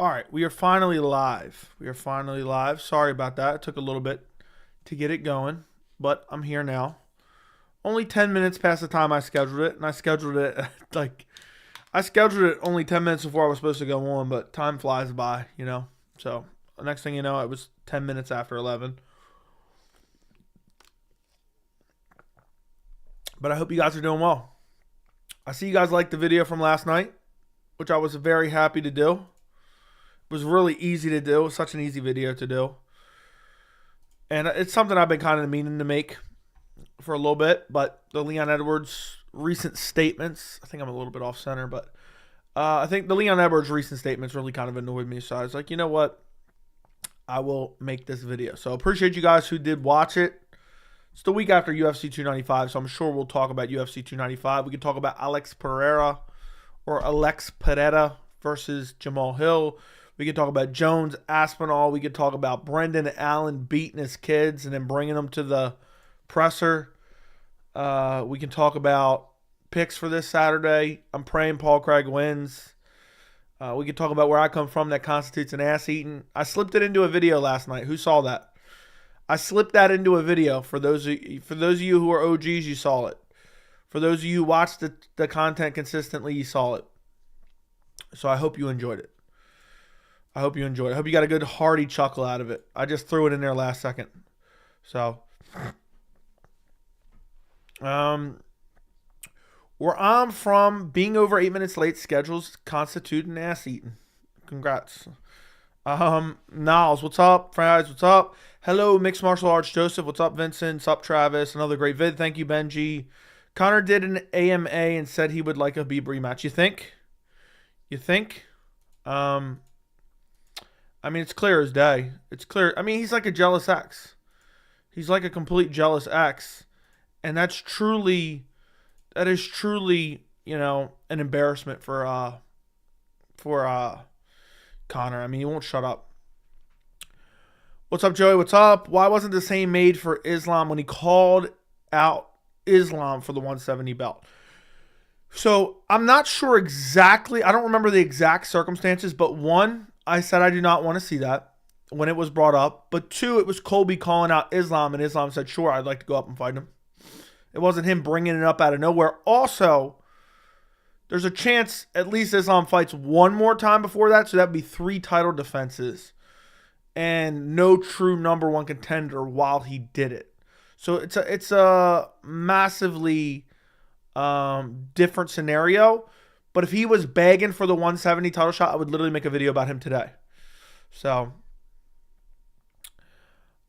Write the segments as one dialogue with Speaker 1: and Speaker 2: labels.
Speaker 1: All right, we are finally live. Sorry about that. It took a little bit to get it going, but I'm here now. Only 10 minutes past the time I scheduled it, and I scheduled it only 10 minutes before I was supposed to go on, but time flies by, you know. So, the next thing you know, it was 10 minutes after 11. But I hope you guys are doing well. I see you guys liked the video from last night, which I was very happy to do. It was really easy to do. It was such an easy video to do. And it's something I've been kind of meaning to make for a little bit, but the Leon Edwards recent statements, I think I'm a little bit off center, but I think the Leon Edwards recent statements really kind of annoyed me. So I was like, you know what? I will make this video. So appreciate you guys who did watch it. It's the week after UFC 295, so I'm sure we'll talk about UFC 295. We can talk about Alex Pereira versus Jamahal Hill. We could talk about Jones, Aspinall. We could talk about Brendan Allen beating his kids and then bringing them to the presser. We can talk about picks for this Saturday. I'm praying Paul Craig wins. We can talk about where I come from that constitutes an ass eating. I slipped it into a video last night. Who saw that? I slipped that into a video. For those of you who are OGs, you saw it. For those of you who watch the content consistently, you saw it. So I hope you enjoyed it. I hope you got a good hearty chuckle out of it. I just threw it in there last second. So, where I'm from, being over 8 minutes late schedules constitute an ass eating. Congrats. Niles, what's up? Fries, what's up? Hello, Mixed Martial Arts Joseph. What's up, Vincent? What's up, Travis? Another great vid. Thank you, Benji. Connor did an AMA and said he would like a Beeb rematch. You think? I mean, it's clear as day. It's clear. I mean, he's like a jealous ex. He's like a complete jealous ex. And that is truly, you know, an embarrassment for Connor. I mean, he won't shut up. What's up, Joey? What's up? Why wasn't the same made for Islam when he called out Islam for the 170 belt? So, I'm not sure exactly. I don't remember the exact circumstances, but one, I said I do not want to see that when it was brought up. But two, it was Colby calling out Islam, and Islam said, sure, I'd like to go up and fight him. It wasn't him bringing it up out of nowhere. Also, there's a chance at least Islam fights one more time before that, so that would be 3 title defenses and no true number one contender while he did it. So it's a massively different scenario. But if he was begging for the 170 title shot, I would literally make a video about him today. So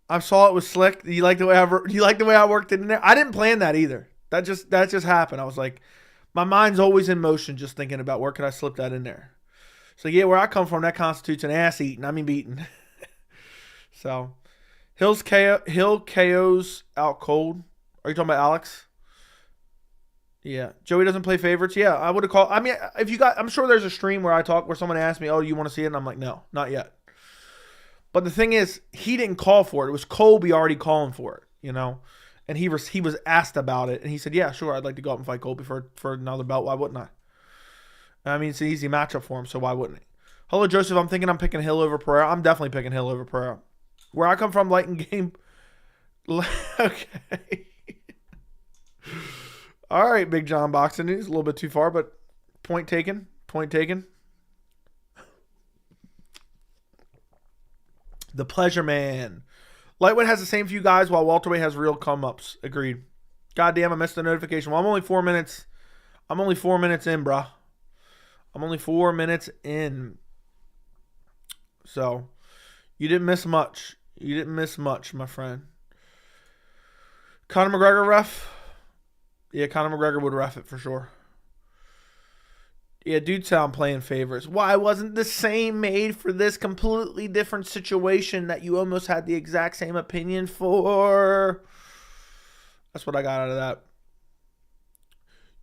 Speaker 1: I saw it was slick. You like the way I worked it in there? I didn't plan that either. That just happened. I was like, my mind's always in motion, just thinking about where could I slip that in there. So yeah, where I come from, that constitutes an ass eating. I mean beating. So Hill KO's out cold. Are you talking about Alex? Yeah. Joey doesn't play favorites. Yeah, I would have called. I mean, I'm sure there's a stream where someone asked me, oh, do you want to see it? And I'm like, no, not yet. But the thing is, he didn't call for it. It was Colby already calling for it, you know? And he was asked about it. And he said, yeah, sure, I'd like to go up and fight Colby for another belt. Why wouldn't I? I mean, it's an easy matchup for him, so why wouldn't he? Hello, Joseph. I'm thinking I'm picking Hill over Pereira. I'm definitely picking Hill over Pereira. Where I come from, light and game. Okay. All right, Big John Boxing News. A little bit too far, but point taken. The Pleasure Man. Lightweight has the same few guys while welterweight has real come-ups. Agreed. Goddamn, I missed the notification. Well, I'm only 4 minutes in, bruh. I'm only 4 minutes in. So, you didn't miss much. My friend. Conor McGregor ref? Yeah, Conor McGregor would ref it for sure. Yeah, dude sound playing favorites. Why wasn't the same made for this completely different situation that you almost had the exact same opinion for? That's what I got out of that.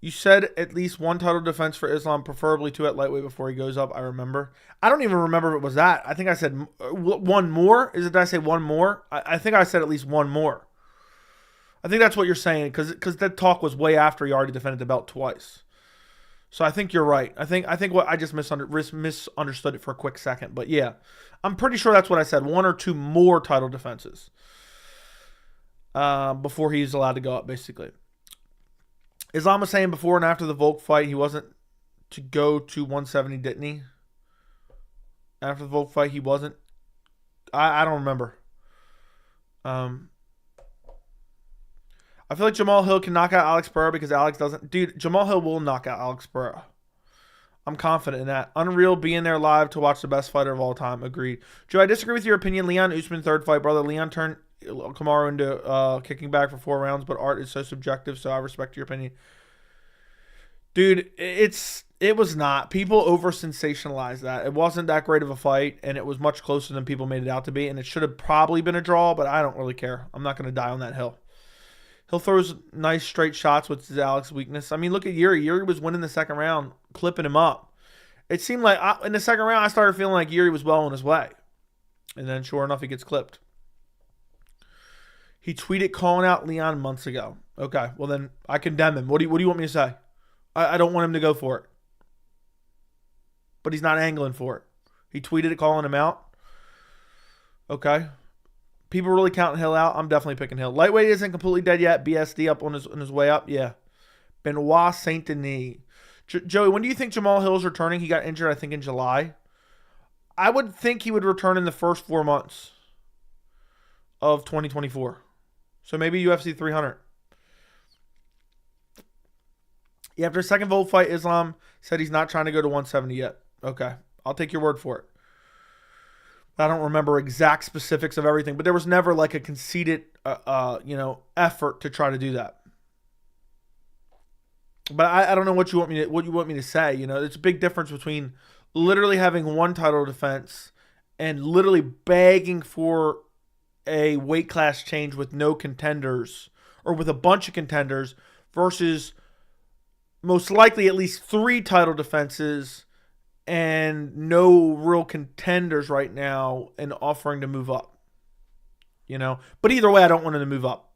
Speaker 1: You said at least one title defense for Islam, preferably 2 at lightweight before he goes up. I remember. I don't even remember if it was that. I think I said one more. Did I say one more? I think I said at least one more. I think that's what you're saying because that talk was way after he already defended the belt twice. So I think you're right. I think what I just misunderstood it for a quick second. But yeah, I'm pretty sure that's what I said. 1 or 2 more title defenses before he's allowed to go up, basically. Islam was saying before and after the Volk fight, he wasn't to go to 170, didn't he? After the Volk fight, he wasn't. I don't remember. I feel like Jamahal Hill can knock out Alex Pereira because Alex doesn't. Dude, Jamahal Hill will knock out Alex Pereira. I'm confident in that. Unreal being there live to watch the best fighter of all time. Agreed. Joe, I disagree with your opinion. Leon Usman, third fight, brother. Leon turned Kamaru into kicking back for 4 rounds, but art is so subjective, so I respect your opinion. Dude, it was not. People over-sensationalized that. It wasn't that great of a fight, and it was much closer than people made it out to be, and it should have probably been a draw, but I don't really care. I'm not going to die on that hill. Hill throws nice straight shots, which is Alex's weakness. I mean, look at Jiri. Jiri was winning the second round, clipping him up. It seemed like in the second round, I started feeling like Jiri was well on his way. And then, sure enough, he gets clipped. He tweeted calling out Leon months ago. Okay, well then, I condemn him. What do you want me to say? I don't want him to go for it. But he's not angling for it. He tweeted it calling him out. Okay. People really counting Hill out. I'm definitely picking Hill. Lightweight isn't completely dead yet. BSD up on his way up. Yeah. Benoit Saint Denis. Joey, when do you think Jamahal Hill's returning? He got injured, I think, in July. I would think he would return in the first 4 months of 2024. So maybe UFC 300. Yeah, after a second Volt fight, Islam said he's not trying to go to 170 yet. Okay. I'll take your word for it. I don't remember exact specifics of everything, but there was never like a conceited, effort to try to do that. But I don't know what you want me to say. You know, it's a big difference between literally having one title defense and literally begging for a weight class change with no contenders or with a bunch of contenders versus most likely at least 3 title defenses and no real contenders right now and offering to move up. You know? But either way, I don't want him to move up.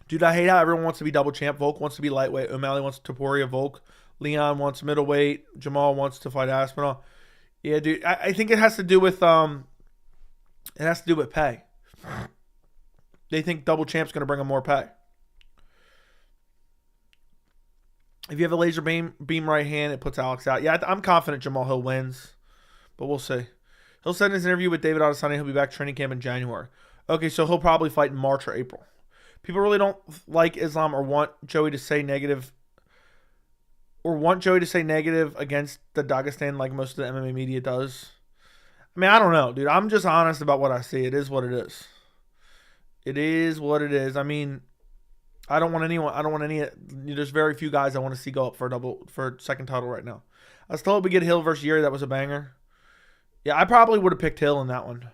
Speaker 1: Dude, I hate how everyone wants to be double champ. Volk wants to be lightweight. O'Malley wants Topuria Volk. Leon wants middleweight. Jamal wants to fight Aspinall. Yeah, dude. I think it has to do with pay. They think double champ's going to bring them more pay. If you have a laser beam right hand, it puts Alex out. Yeah, I'm confident Jamahal Hill wins, but we'll see. He'll said in his interview with David Adesanya he'll be back training camp in January. Okay, so he'll probably fight in March or April. People really don't like Islam or want Joey to say negative against the Dagestan like most of the MMA media does. I mean, I don't know, dude. I'm just honest about what I see. It is what it is. It is what it is. I mean, I don't want any. There's very few guys I want to see go up for second title right now. I still hope we get Hill versus Jiri. That was a banger. Yeah, I probably would have picked Hill in that one.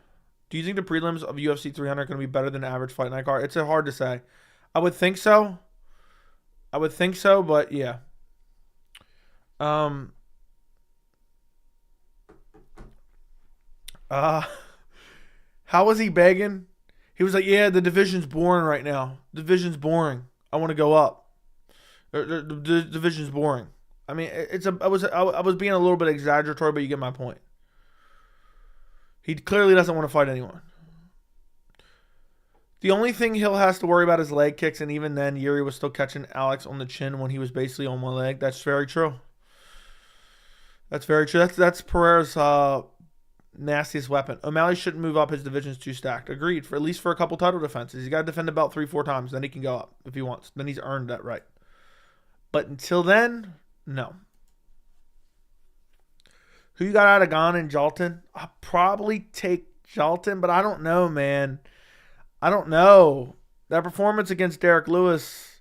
Speaker 1: Do you think the prelims of UFC 300 are going to be better than the average fight night card? It's hard to say. I would think so. But yeah. How was he begging? He was like, "Yeah, the division's boring right now. The division's boring. I want to go up. The division's boring." I mean, I was being a little bit exaggeratory, but you get my point. He clearly doesn't want to fight anyone. The only thing Hill has to worry about is leg kicks, and even then, Jiri was still catching Alex on the chin when he was basically on one leg. That's very true. That's very true. That's Pereira's nastiest weapon. O'Malley shouldn't move up. His division's too stacked. Agreed. For at least for a couple title defenses. He's got to defend the belt 3-4 times. Then he can go up if he wants. Then he's earned that right. But until then, no. Who you got out of Ghana and Jalton? I'll probably take Jalton, but I don't know, man. I don't know. That performance against Derek Lewis,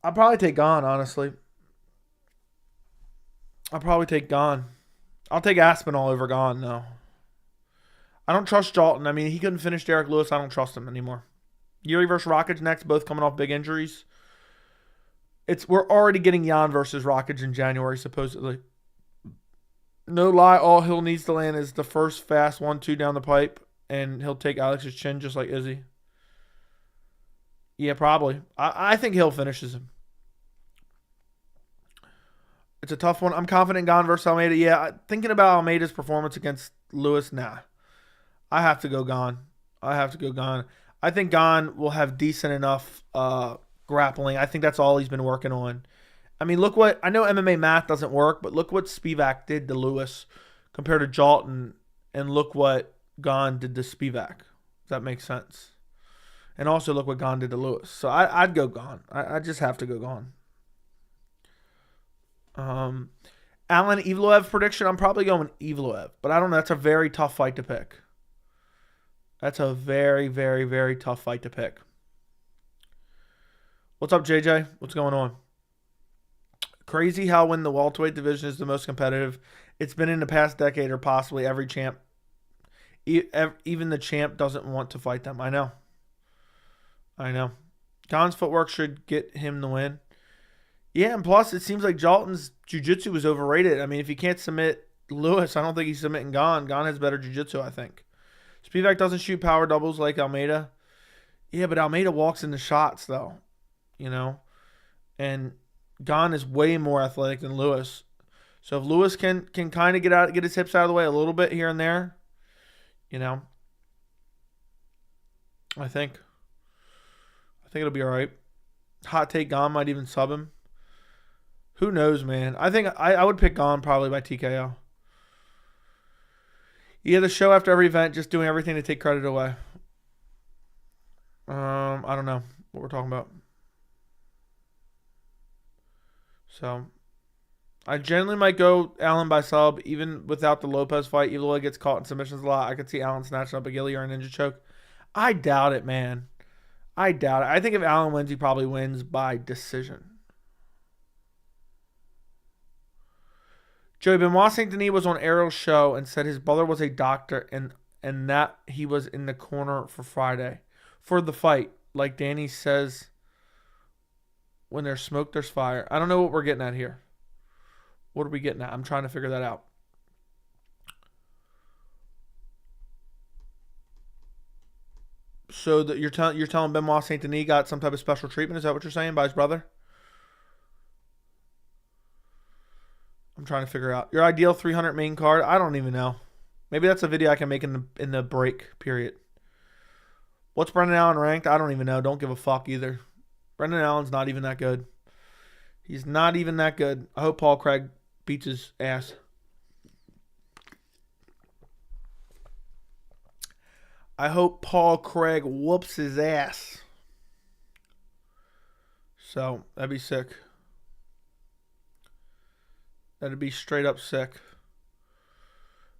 Speaker 1: I'll probably take Gon, honestly. I'll probably take Gon. I'll take Aspinall over Gon, though. I don't trust Jalton. I mean, he couldn't finish Derek Lewis. I don't trust him anymore. Jiri versus Rockage next, both coming off big injuries. We're already getting Jan versus Rockage in January, supposedly. No lie, all Hill needs to land is the first fast 1-2 down the pipe, and he'll take Alex's chin just like Izzy. Yeah, probably. I think Hill finishes him. It's a tough one. I'm confident Gane versus Almeida. Yeah, thinking about Almeida's performance against Lewis, nah. I have to go Gane. I have to go Gane. I think Gane will have decent enough grappling. I think that's all he's been working on. I mean, look what I know. MMA math doesn't work, but look what Spivak did to Lewis compared to Jalton, and look what Gane did to Spivak. If that makes sense. And also look what Gane did to Lewis. So I'd go Gane. I just have to go Gane. Alan Evloev prediction. I'm probably going Evloev, but I don't know. That's a very tough fight to pick. That's a very, very, very tough fight to pick. What's up, JJ? What's going on? Crazy how when the welterweight division is the most competitive, it's been in the past decade or possibly every champ. Even the champ doesn't want to fight them. I know. Gane's footwork should get him the win. Yeah, and plus it seems like Jalton's jiu-jitsu was overrated. I mean, if he can't submit Lewis, I don't think he's submitting Gane. Gane has better jiu-jitsu, I think. Spivak doesn't shoot power doubles like Almeida. Yeah, but Almeida walks into shots, though. You know? And Gane is way more athletic than Lewis. So if Lewis can kind of get his hips out of the way a little bit here and there, you know, I think it'll be all right. Hot take, Gane might even sub him. Who knows, man? I think I would pick Gane probably by TKO. Yeah, the show after every event, just doing everything to take credit away. I don't know what we're talking about. So, I generally might go Allen by sub, even without the Lopez fight. Even though he gets caught in submissions a lot, I could see Allen snatching up a Gilly or a ninja choke. I doubt it, man. I doubt it. I think if Allen wins, he probably wins by decision. Joey Benoit Saint Denis was on Ariel's show and said his brother was a doctor and that he was in the corner for Friday for the fight. Like Danny says, when there's smoke, there's fire. I don't know what we're getting at here. What are we getting at? I'm trying to figure that out. So that you're telling Benoit Saint Denis got some type of special treatment? Is that what you're saying by his brother? I'm trying to figure out your ideal 300 main card. I don't even know. Maybe that's a video I can make in the break period. What's Brendan Allen ranked? I don't even know. Don't give a fuck either. Brendan Allen's not even that good. He's not even that good. I hope Paul Craig beats his ass. I hope Paul Craig whoops his ass. So, that'd be sick. That'd be straight up sick.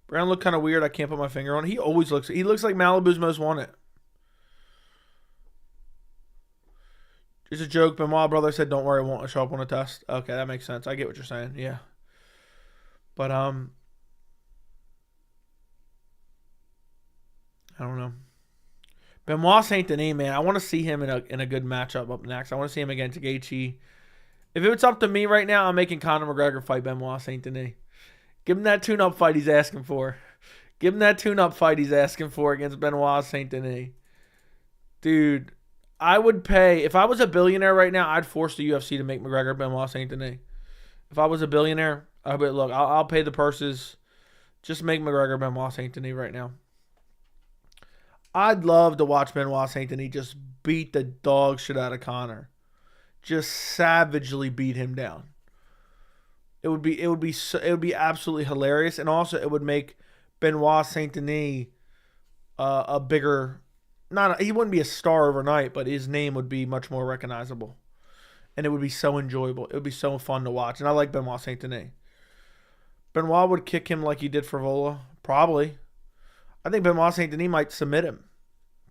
Speaker 1: Brown looked kind of weird. I can't put my finger on it. He looks like Malibu's most wanted. It's a joke. Benoit brother said, don't worry, it won't show up on a test. Okay, that makes sense. I get what you're saying. Yeah. But, I don't know. Benoit Saint Denis, man. I want to see him in a good matchup up next. I want to see him against Gaethje. If it's up to me right now, I'm making Conor McGregor fight Benoit Saint Denis. Give him that tune-up fight he's asking for. Give him that tune-up fight he's asking for against Benoit Saint Denis. Dude, I would pay. If I was a billionaire right now, I'd force the UFC to make McGregor Benoit Saint Denis. If I was a billionaire, I would look. I'll pay the purses. Just make McGregor Benoit Saint Denis right now. I'd love to watch Benoit Saint Denis just beat the dog shit out of Conor. Just savagely beat him down. It would be absolutely hilarious, and also it would make Benoit Saint Denis a bigger. He wouldn't be a star overnight, but his name would be much more recognizable, and it would be so enjoyable. It would be so fun to watch, and I like Benoit Saint Denis. Benoit would kick him like he did for Vola, probably. I think Benoit Saint Denis might submit him,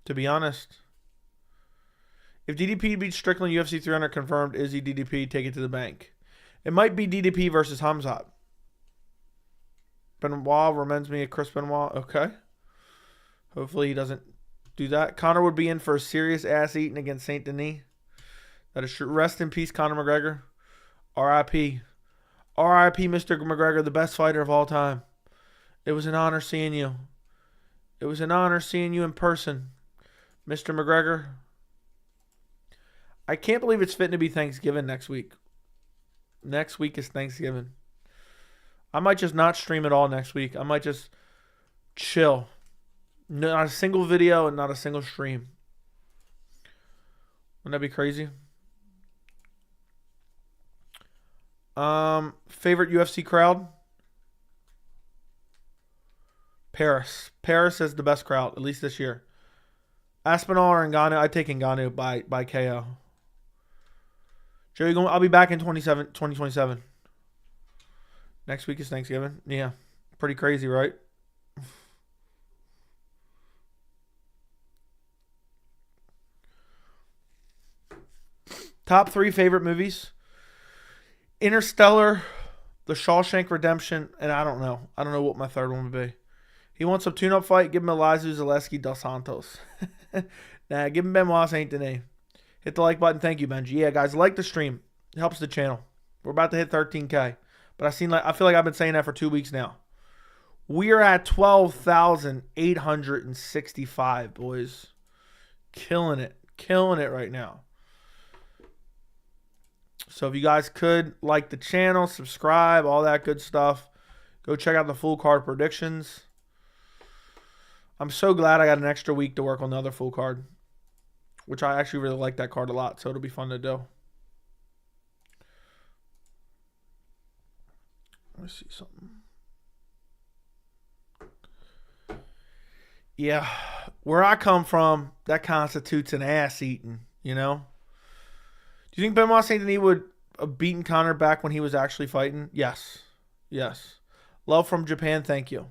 Speaker 1: to be honest. If DDP beats Strickland, UFC 300 confirmed, Izzy DDP, take it to the bank. It might be DDP versus Hamzat. Benoit reminds me of Chris Benoit. Okay. Hopefully he doesn't do that. Conor would be in for a serious ass eating against Saint Denis. That is true. Rest in peace, Conor McGregor. R.I.P. R.I.P. Mr. McGregor, the best fighter of all time. It was an honor seeing you. It was an honor seeing you in person, Mr. McGregor. I can't believe it's fitting to be Thanksgiving next week. Next week is Thanksgiving. I might just not stream at all next week. I might just chill. Not a single video and not a single stream. Wouldn't that be crazy? Favorite UFC crowd? Paris. Paris is the best crowd, at least this year. Aspinall or Ngannou? I'd take Ngannou by KO. Joey, I'll be back in 2027. Next week is Thanksgiving. Yeah. Pretty crazy, right? Top 3 favorite movies? Interstellar, The Shawshank Redemption, and I don't know. I don't know what my third one would be. He wants a tune-up fight. Give him Elizu Zaleski dos Santos. Nah, give him Benoit Saint Denis. Hit the like button. Thank you, Benji. Yeah, guys, like the stream. It helps the channel. We're about to hit 13K. But I feel like I've been saying that for 2 weeks now. We are at 12,865, boys. Killing it. Killing it right now. So if you guys could like the channel, subscribe, all that good stuff. Go check out the full card predictions. I'm so glad I got an extra week to work on the other full card, which I actually really like that card a lot, so it'll be fun to do. Let me see something. Yeah, where I come from, that constitutes an ass eating, you know? Do you think Benoit Saint Denis would have beaten Conor back when he was actually fighting? Yes. Yes. Love from Japan, thank you.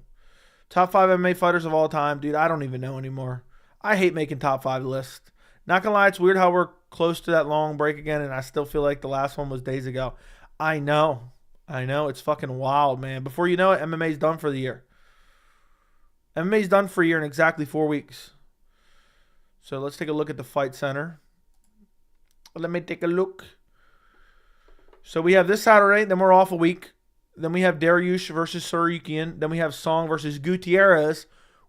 Speaker 1: Top 5 MMA fighters of all time. Dude, I don't even know anymore. I hate making top 5 lists. Not gonna lie, it's weird how we're close to that long break again, and I still feel like the last one was days ago. I know. It's fucking wild, man. Before you know it, MMA's done for the year. MMA's done for a year in exactly 4 weeks. So let's take a look at the Fight Center. Let me take a look. So we have this Saturday, then we're off a week. Then we have Dariush versus Sorokian. Then we have Song versus Gutierrez,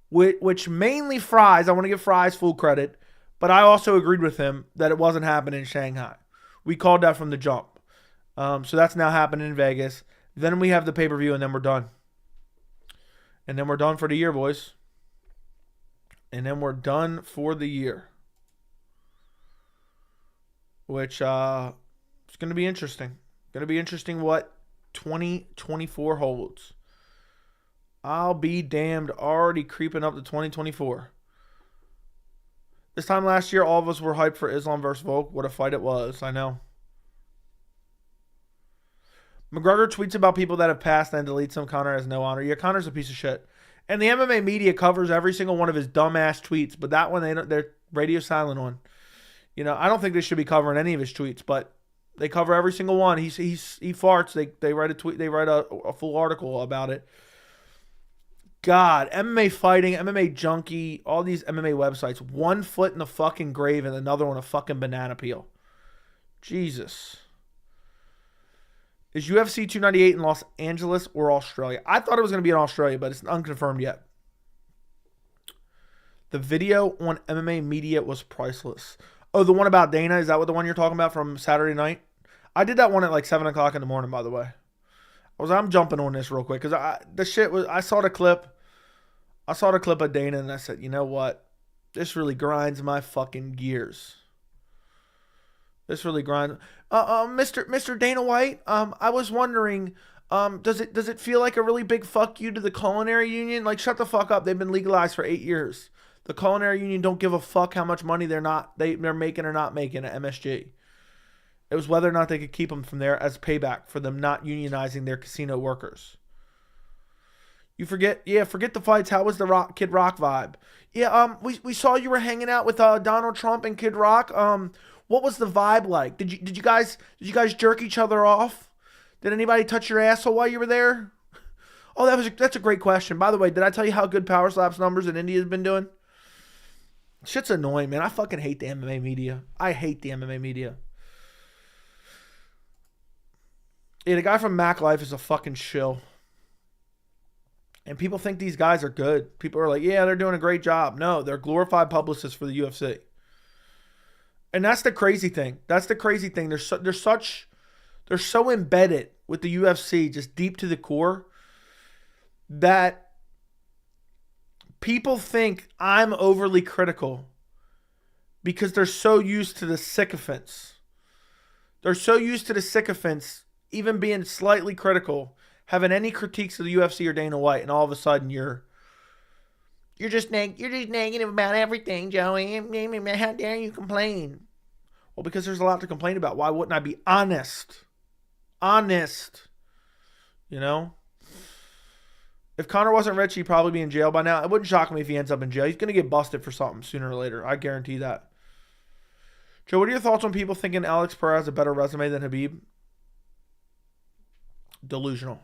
Speaker 1: which mainly Fries. I want to give Fries full credit, but I also agreed with him that it wasn't happening in Shanghai. We called that from the jump. So that's now happening in Vegas. Then we have the pay-per-view, and then we're done. And then we're done for the year, boys. And then we're done for the year. Which it's going to be interesting. Going to be interesting what 2024 holds. I'll be damned, already creeping up to 2024. This time last year, all of us were hyped for Islam versus Volk. What a fight it was, I know. McGregor tweets about people that have passed and deletes them. Conor has no honor. Yeah, Conor's a piece of shit. And the MMA media covers every single one of his dumbass tweets, but that one they're radio silent on. You know, I don't think they should be covering any of his tweets, but they cover every single one. He farts. They write a tweet. They write a full article about it. God, MMA fighting, MMA junkie, all these MMA websites. One foot in the fucking grave and another one a fucking banana peel. Jesus. Is UFC 298 in Los Angeles or Australia? I thought it was going to be in Australia, but it's unconfirmed yet. The video on MMA media was priceless. Oh, the one about Dana? Is that what the one you're talking about from Saturday night? I did that one at like 7 o'clock in the morning, by the way. I'm jumping on this real quick because I saw the clip. I saw the clip of Dana and I said, you know what? This really grinds my fucking gears. This really grinds. Mr. Dana White, I was wondering, does it feel like a really big fuck you to the culinary union? Like, shut the fuck up. They've been legalized for 8 years. The culinary union don't give a fuck how much money they're making or not making at MSG. It was whether or not they could keep them from there as payback for them not unionizing their casino workers. You forget the fights. How was the Kid Rock vibe? Yeah, we saw you were hanging out with Donald Trump and Kid Rock. What was the vibe like? Did you guys jerk each other off? Did anybody touch your asshole while you were there? Oh, that's a great question. By the way, did I tell you how good Power Slaps numbers in India has been doing? Shit's annoying, man. I fucking hate the MMA media. I hate the MMA media. Yeah, the guy from Mac Life is a fucking shill. And people think these guys are good. People are like, yeah, they're doing a great job. No, they're glorified publicists for the UFC. And that's the crazy thing. That's the crazy thing. They're so embedded with the UFC, just deep to the core, that people think I'm overly critical because they're so used to the sycophants. They're so used to the sycophants even being slightly critical, having any critiques of the UFC or Dana White, and all of a sudden you're just negative about everything, Joey. How dare you complain? Well, because there's a lot to complain about. Why wouldn't I be honest? Honest. You know? If Conor wasn't rich, he'd probably be in jail by now. It wouldn't shock me if he ends up in jail. He's going to get busted for something sooner or later. I guarantee that. Joe, what are your thoughts on people thinking Alex Pereira has a better resume than Khabib? Delusional.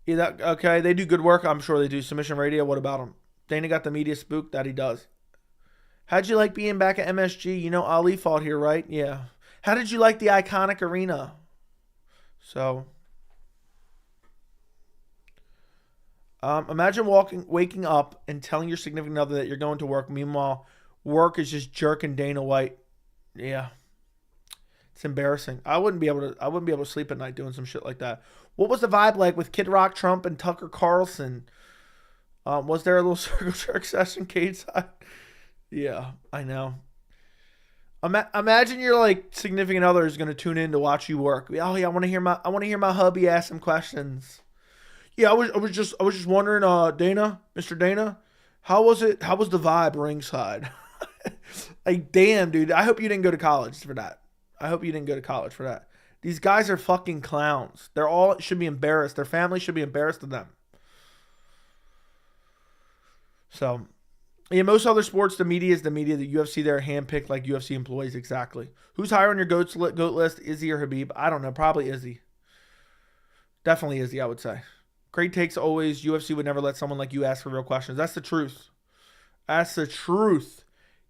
Speaker 1: Yeah, okay, they do good work. I'm sure they do. Submission Radio, what about him? Dana got the media spook. That he does. How'd you like being back at MSG? You know Ali fought here, right? Yeah. How did you like the iconic arena? So, imagine waking up and telling your significant other that you're going to work. Meanwhile, work is just jerking Dana White. Yeah. It's embarrassing. I wouldn't be able to sleep at night doing some shit like that. What was the vibe like with Kid Rock, Trump, and Tucker Carlson? Was there a little circle jerk session cage side? Yeah, I know. Imagine your like significant other is going to tune in to watch you work. Oh yeah, I want to hear my hubby ask some questions. Yeah, I was just wondering, Dana, Mr. Dana, how was the vibe ringside? Like, damn, dude. I hope you didn't go to college for that. These guys are fucking clowns. They're all should be embarrassed. Their family should be embarrassed of them. So, in most other sports, the media is the media. The UFC, they're handpicked like UFC employees. Exactly. Who's higher on your GOAT list, Izzy or Khabib? I don't know. Probably Izzy. Definitely Izzy, I would say. Great takes always. UFC would never let someone like you ask for real questions. That's the truth. That's the truth.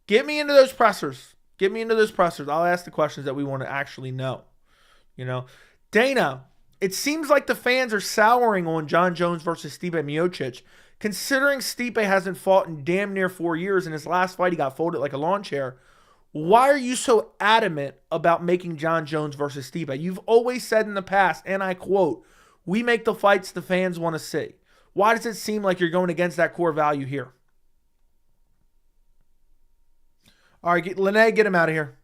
Speaker 1: Get me into those pressers. I'll ask the questions that we want to actually know. You know, Dana, it seems like the fans are souring on Jon Jones versus Stipe Miocic, considering Stipe hasn't fought in damn near 4 years. In his last fight, he got folded like a lawn chair. Why are you so adamant about making Jon Jones versus Stipe? You've always said in the past, and I quote, "We make the fights the fans want to see." Why does it seem like you're going against that core value here? All right, Lene, get him out of here.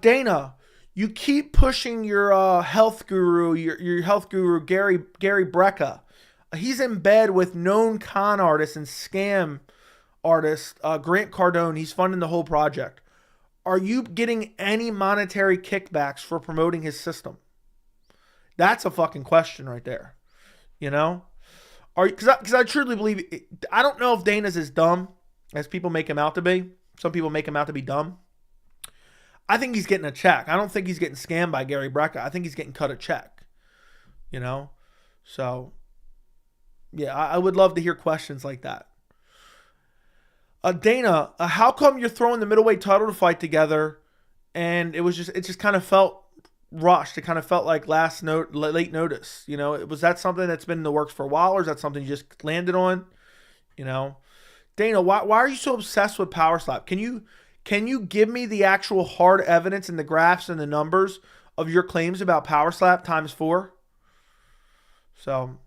Speaker 1: Dana, you keep pushing your health guru, Gary Brecka. He's in bed with known con artists and scam artist Grant Cardone. He's funding the whole project. Are you getting any monetary kickbacks for promoting his system? That's a fucking question right there. You know? Because I truly believe, I don't know if Dana's as dumb as people make him out to be. Some people make him out to be dumb. I think he's getting a check. I don't think he's getting scammed by Gary Brecka. I think he's getting cut a check. You know? So, yeah, I would love to hear questions like that. Dana, how come you're throwing the middleweight title to fight together, and it just kind of felt rushed? It kind of felt like late notice. You know, was that something that's been in the works for a while, or is that something you just landed on? You know, Dana, why are you so obsessed with Power Slap? Can you give me the actual hard evidence and the graphs and the numbers of your claims about Power Slap times 4? So,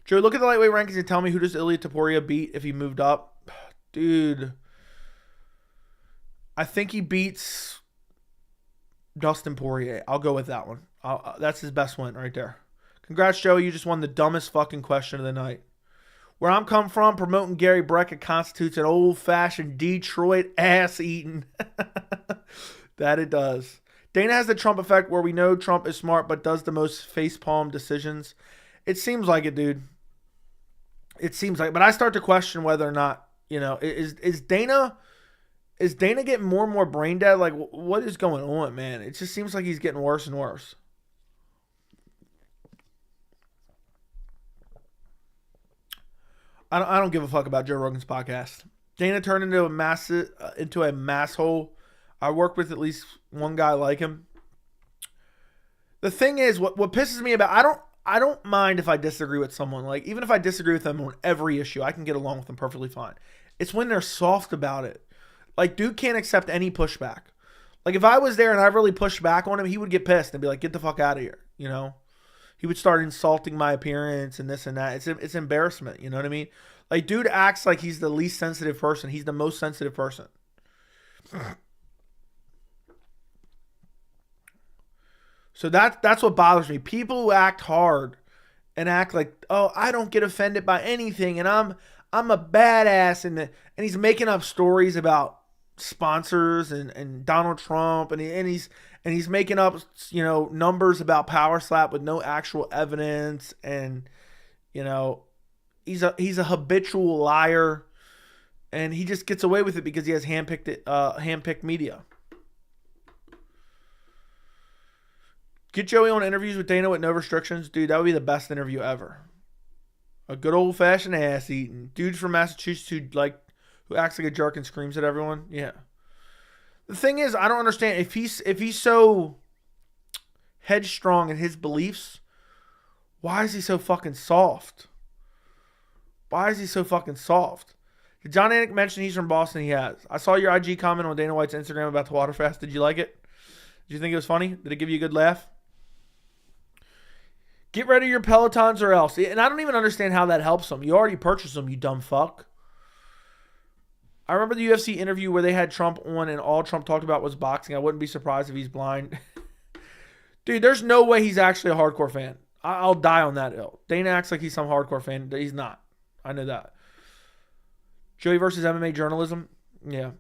Speaker 1: Joe, look at the lightweight rankings and tell me who does Ilia Topuria beat if he moved up. Dude, I think he beats Dustin Poirier. I'll go with that one. That's his best win right there. Congrats, Joey. You just won the dumbest fucking question of the night. Where I'm come from, promoting Gary Brecka constitutes an old-fashioned Detroit ass-eating. That it does. Dana has the Trump effect where we know Trump is smart but does the most facepalm decisions. It seems like it, dude. It seems like, but I start to question whether or not, you know, is Dana getting more and more brain dead? Like, what is going on, man? It just seems like he's getting worse and worse. I don't give a fuck about Joe Rogan's podcast. Dana turned into a mass hole. I work with at least one guy like him. The thing is, what pisses me about, I don't mind if I disagree with someone. Like, even if I disagree with them on every issue, I can get along with them perfectly fine. It's when they're soft about it. Like, dude can't accept any pushback. Like, if I was there and I really pushed back on him, he would get pissed and be like, get the fuck out of here, you know? He would start insulting my appearance and this and that. It's embarrassment, you know what I mean? Like, dude acts like he's the least sensitive person. He's the most sensitive person. So that's what bothers me. People who act hard and act like, oh, I don't get offended by anything, and I'm a badass, and he's making up stories about sponsors and Donald Trump, and he's making up, you know, numbers about Power Slap with no actual evidence, and you know, he's a habitual liar, and he just gets away with it because he has handpicked media. Get Joey on interviews with Dana with no restrictions. Dude, that would be the best interview ever. A good old-fashioned ass-eating. Dude from Massachusetts who acts like a jerk and screams at everyone. Yeah. The thing is, I don't understand. If he's so headstrong in his beliefs, why is he so fucking soft? Why is he so fucking soft? Did John Anik mention he's from Boston? He has. I saw your IG comment on Dana White's Instagram about the water fast. Did you like it? Did you think it was funny? Did it give you a good laugh? Get rid of your Pelotons or else. And I don't even understand how that helps them. You already purchased them, you dumb fuck. I remember the UFC interview where they had Trump on and all Trump talked about was boxing. I wouldn't be surprised if he's blind. Dude, there's no way he's actually a hardcore fan. I'll die on that hill. Dana acts like he's some hardcore fan. He's not. I know that. Joey versus MMA journalism? Yeah.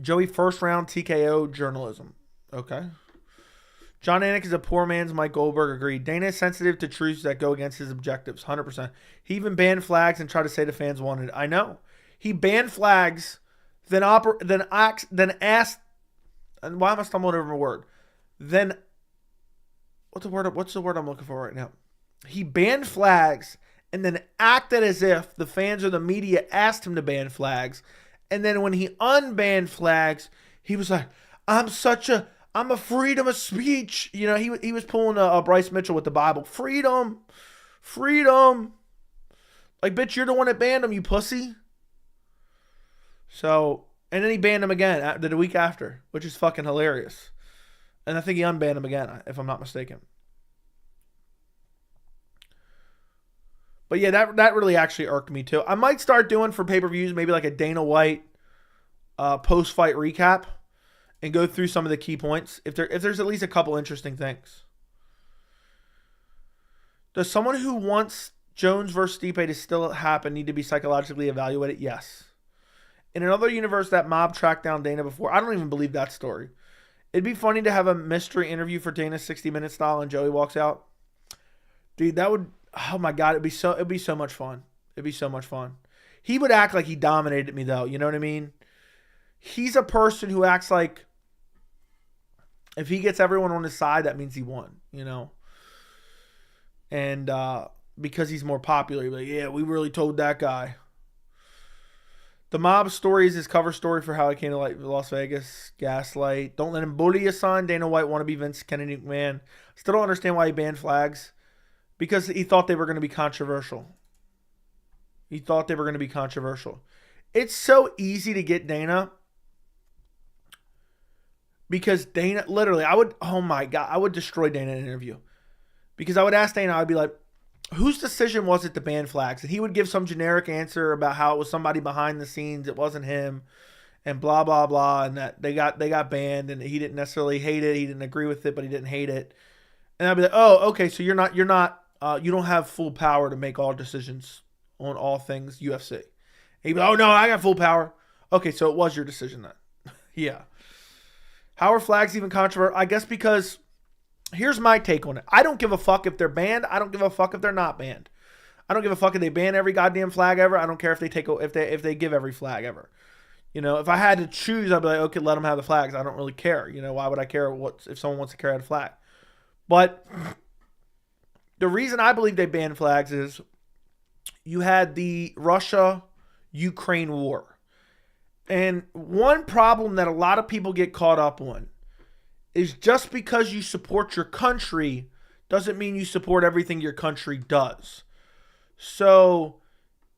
Speaker 1: Joey first round TKO journalism. Okay. John Anik is a poor man's Mike Goldberg. Agreed. Dana is sensitive to truths that go against his objectives. 100%. He even banned flags and tried to say the fans wanted it. I know. He banned flags, then asked, and why am I stumbling over a word? Then, what's the word I'm looking for right now? He banned flags and then acted as if the fans or the media asked him to ban flags. And then when he unbanned flags, he was like, I'm a freedom of speech. You know, he was pulling a Bryce Mitchell with the Bible. Freedom. Like, bitch, you're the one that banned him, you pussy. So, and then he banned him again the week after, which is fucking hilarious. And I think he unbanned him again, if I'm not mistaken. But yeah, that really actually irked me too. I might start doing for pay-per-views maybe like a Dana White post-fight recap. And go through some of the key points if there's at least a couple interesting things. Does someone who wants Jones versus Stipe to still happen need to be psychologically evaluated? Yes. In another universe, that mob tracked down Dana before. I don't even believe that story. It'd be funny to have a mystery interview for Dana 60-minute style and Joey walks out. Dude, that would, oh my God, it'd be so much fun. It'd be so much fun. He would act like he dominated me though, you know what I mean? He's a person who acts like if he gets everyone on his side, that means he won, you know? And because he's more popular, he'd be like, yeah, we really told that guy. The mob story is his cover story for how he came to Las Vegas. Gaslight. Don't let him bully your son. Dana White want to be Vince Kennedy McMahon. Still don't understand why he banned flags. Because he thought they were going to be controversial. It's so easy to get Dana. Because Dana, literally, I would destroy Dana in an interview. Because I would ask Dana, I'd be like, whose decision was it to ban flags? And he would give some generic answer about how it was somebody behind the scenes, it wasn't him, and blah, blah, blah, and that they got banned, and he didn't necessarily hate it, he didn't agree with it, but he didn't hate it. And I'd be like, oh, okay, so you don't have full power to make all decisions on all things UFC. And he'd be like, oh, no, I got full power. Okay, so it was your decision then. Yeah. How are flags even controversial? I guess because here's my take on it. I don't give a fuck if they're banned. I don't give a fuck if they're not banned. I don't give a fuck if they ban every goddamn flag ever. I don't care if they give every flag ever. You know, if I had to choose, I'd be like, okay, let them have the flags. I don't really care. You know, why would I care if someone wants to carry out a flag? But the reason I believe they banned flags is you had the Russia-Ukraine war. And one problem that a lot of people get caught up on is just because you support your country doesn't mean you support everything your country does. So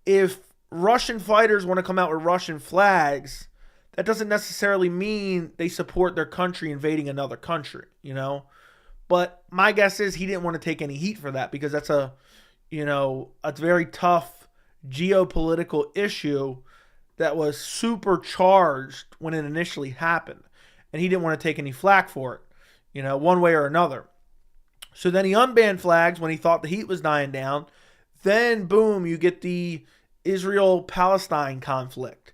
Speaker 1: if Russian fighters want to come out with Russian flags, that doesn't necessarily mean they support their country invading another country, you know? But my guess is he didn't want to take any heat for that because that's a very tough geopolitical issue that was supercharged when it initially happened. And he didn't want to take any flack for it, one way or another. So then he unbanned flags when he thought the heat was dying down. Then, boom, you get the Israel-Palestine conflict.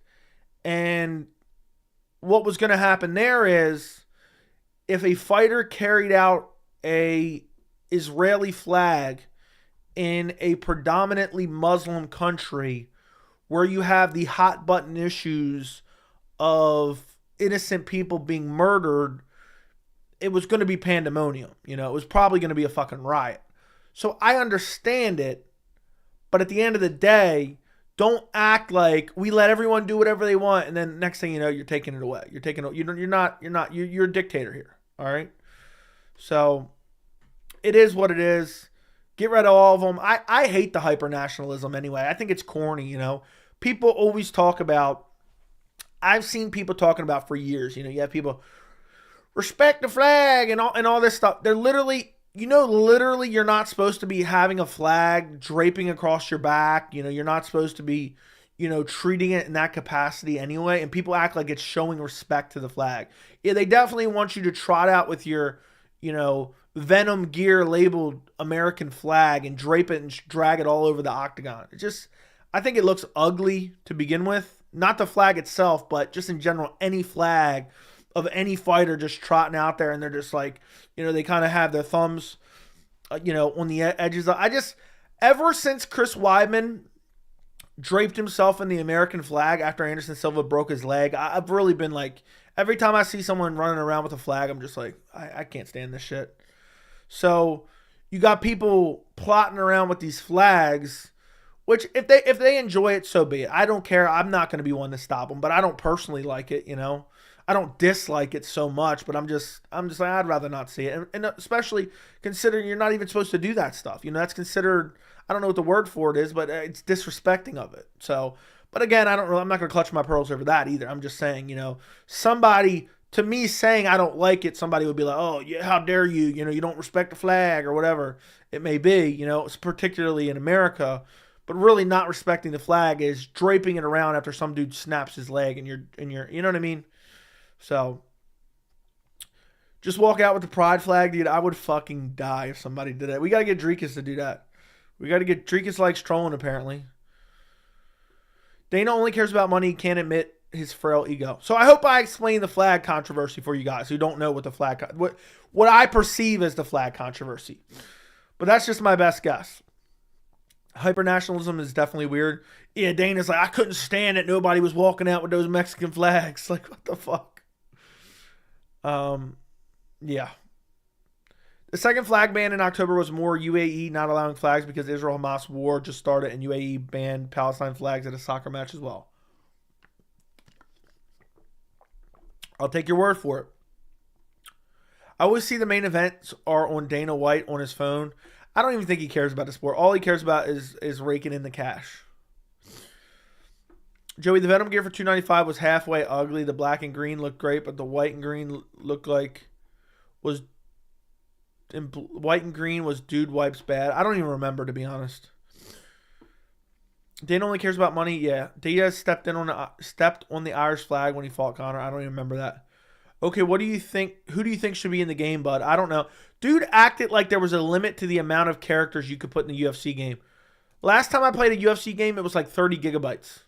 Speaker 1: And what was going to happen there is if a fighter carried out a Israeli flag in a predominantly Muslim country where you have the hot button issues of innocent people being murdered, it was going to be pandemonium. It was probably going to be a fucking riot. So I understand it, but at the end of the day, don't act like we let everyone do whatever they want, and then next thing you know, you're taking it away. You're a dictator here. All right. So it is what it is. Get rid of all of them. I hate the hyper-nationalism anyway. I think it's corny, People always talk about, I've seen people talking about for years, you have people, respect the flag and all this stuff. They're literally, you're not supposed to be having a flag draping across your back. You're not supposed to be, treating it in that capacity anyway. And people act like it's showing respect to the flag. Yeah, they definitely want you to trot out with your, Venom gear labeled American flag and drape it and drag it all over the octagon. I think it looks ugly to begin with. Not the flag itself, but just in general, any flag of any fighter just trotting out there and they're just like, they kind of have their thumbs, on the edges. Ever since Chris Weidman draped himself in the American flag after Anderson Silva broke his leg, I've really been like, every time I see someone running around with a flag, I'm just like, I can't stand this shit. So you got people plotting around with these flags, which if they enjoy it, so be it. I don't care. I'm not going to be one to stop them, but I don't personally like it. I don't dislike it so much, but I'm just like, I'd rather not see it, and especially considering you're not even supposed to do that stuff. That's considered, I don't know what the word for it is, but it's disrespecting of it. So, but again, I'm not going to clutch my pearls over that either. I'm just saying, somebody. To me, saying I don't like it, somebody would be like, oh, yeah, how dare you? You don't respect the flag or whatever it may be. It's particularly in America. But really not respecting the flag is draping it around after some dude snaps his leg and you're you know what I mean? So just walk out with the pride flag, dude. I would fucking die if somebody did that. We got to get Drekus to do that. We got to get Drekus likes trolling, apparently. Dana only cares about money. He can't admit his frail ego. So I hope I explained the flag controversy for you guys who don't know what the flag, what I perceive as the flag controversy. But that's just my best guess. Hyper-nationalism is definitely weird. Yeah, Dana's like, I couldn't stand it. Nobody was walking out with those Mexican flags. Like, what the fuck? Yeah. The second flag ban in October was more UAE not allowing flags because Israel-Hamas war just started and UAE banned Palestine flags at a soccer match as well. I'll take your word for it. I always see the main events are on Dana White on his phone. I don't even think he cares about the sport. All he cares about is raking in the cash. Joey, the Venom gear for $295 was halfway ugly. The black and green looked great, but the white and green looked like white and green was dude wipes bad. I don't even remember, to be honest. Dana only cares about money. Yeah, Diaz stepped on the Irish flag when he fought Conor. I don't even remember that. Okay, what do you think? Who do you think should be in the game, bud? I don't know. Dude acted like there was a limit to the amount of characters you could put in the UFC game. Last time I played a UFC game, it was like 30 gigabytes.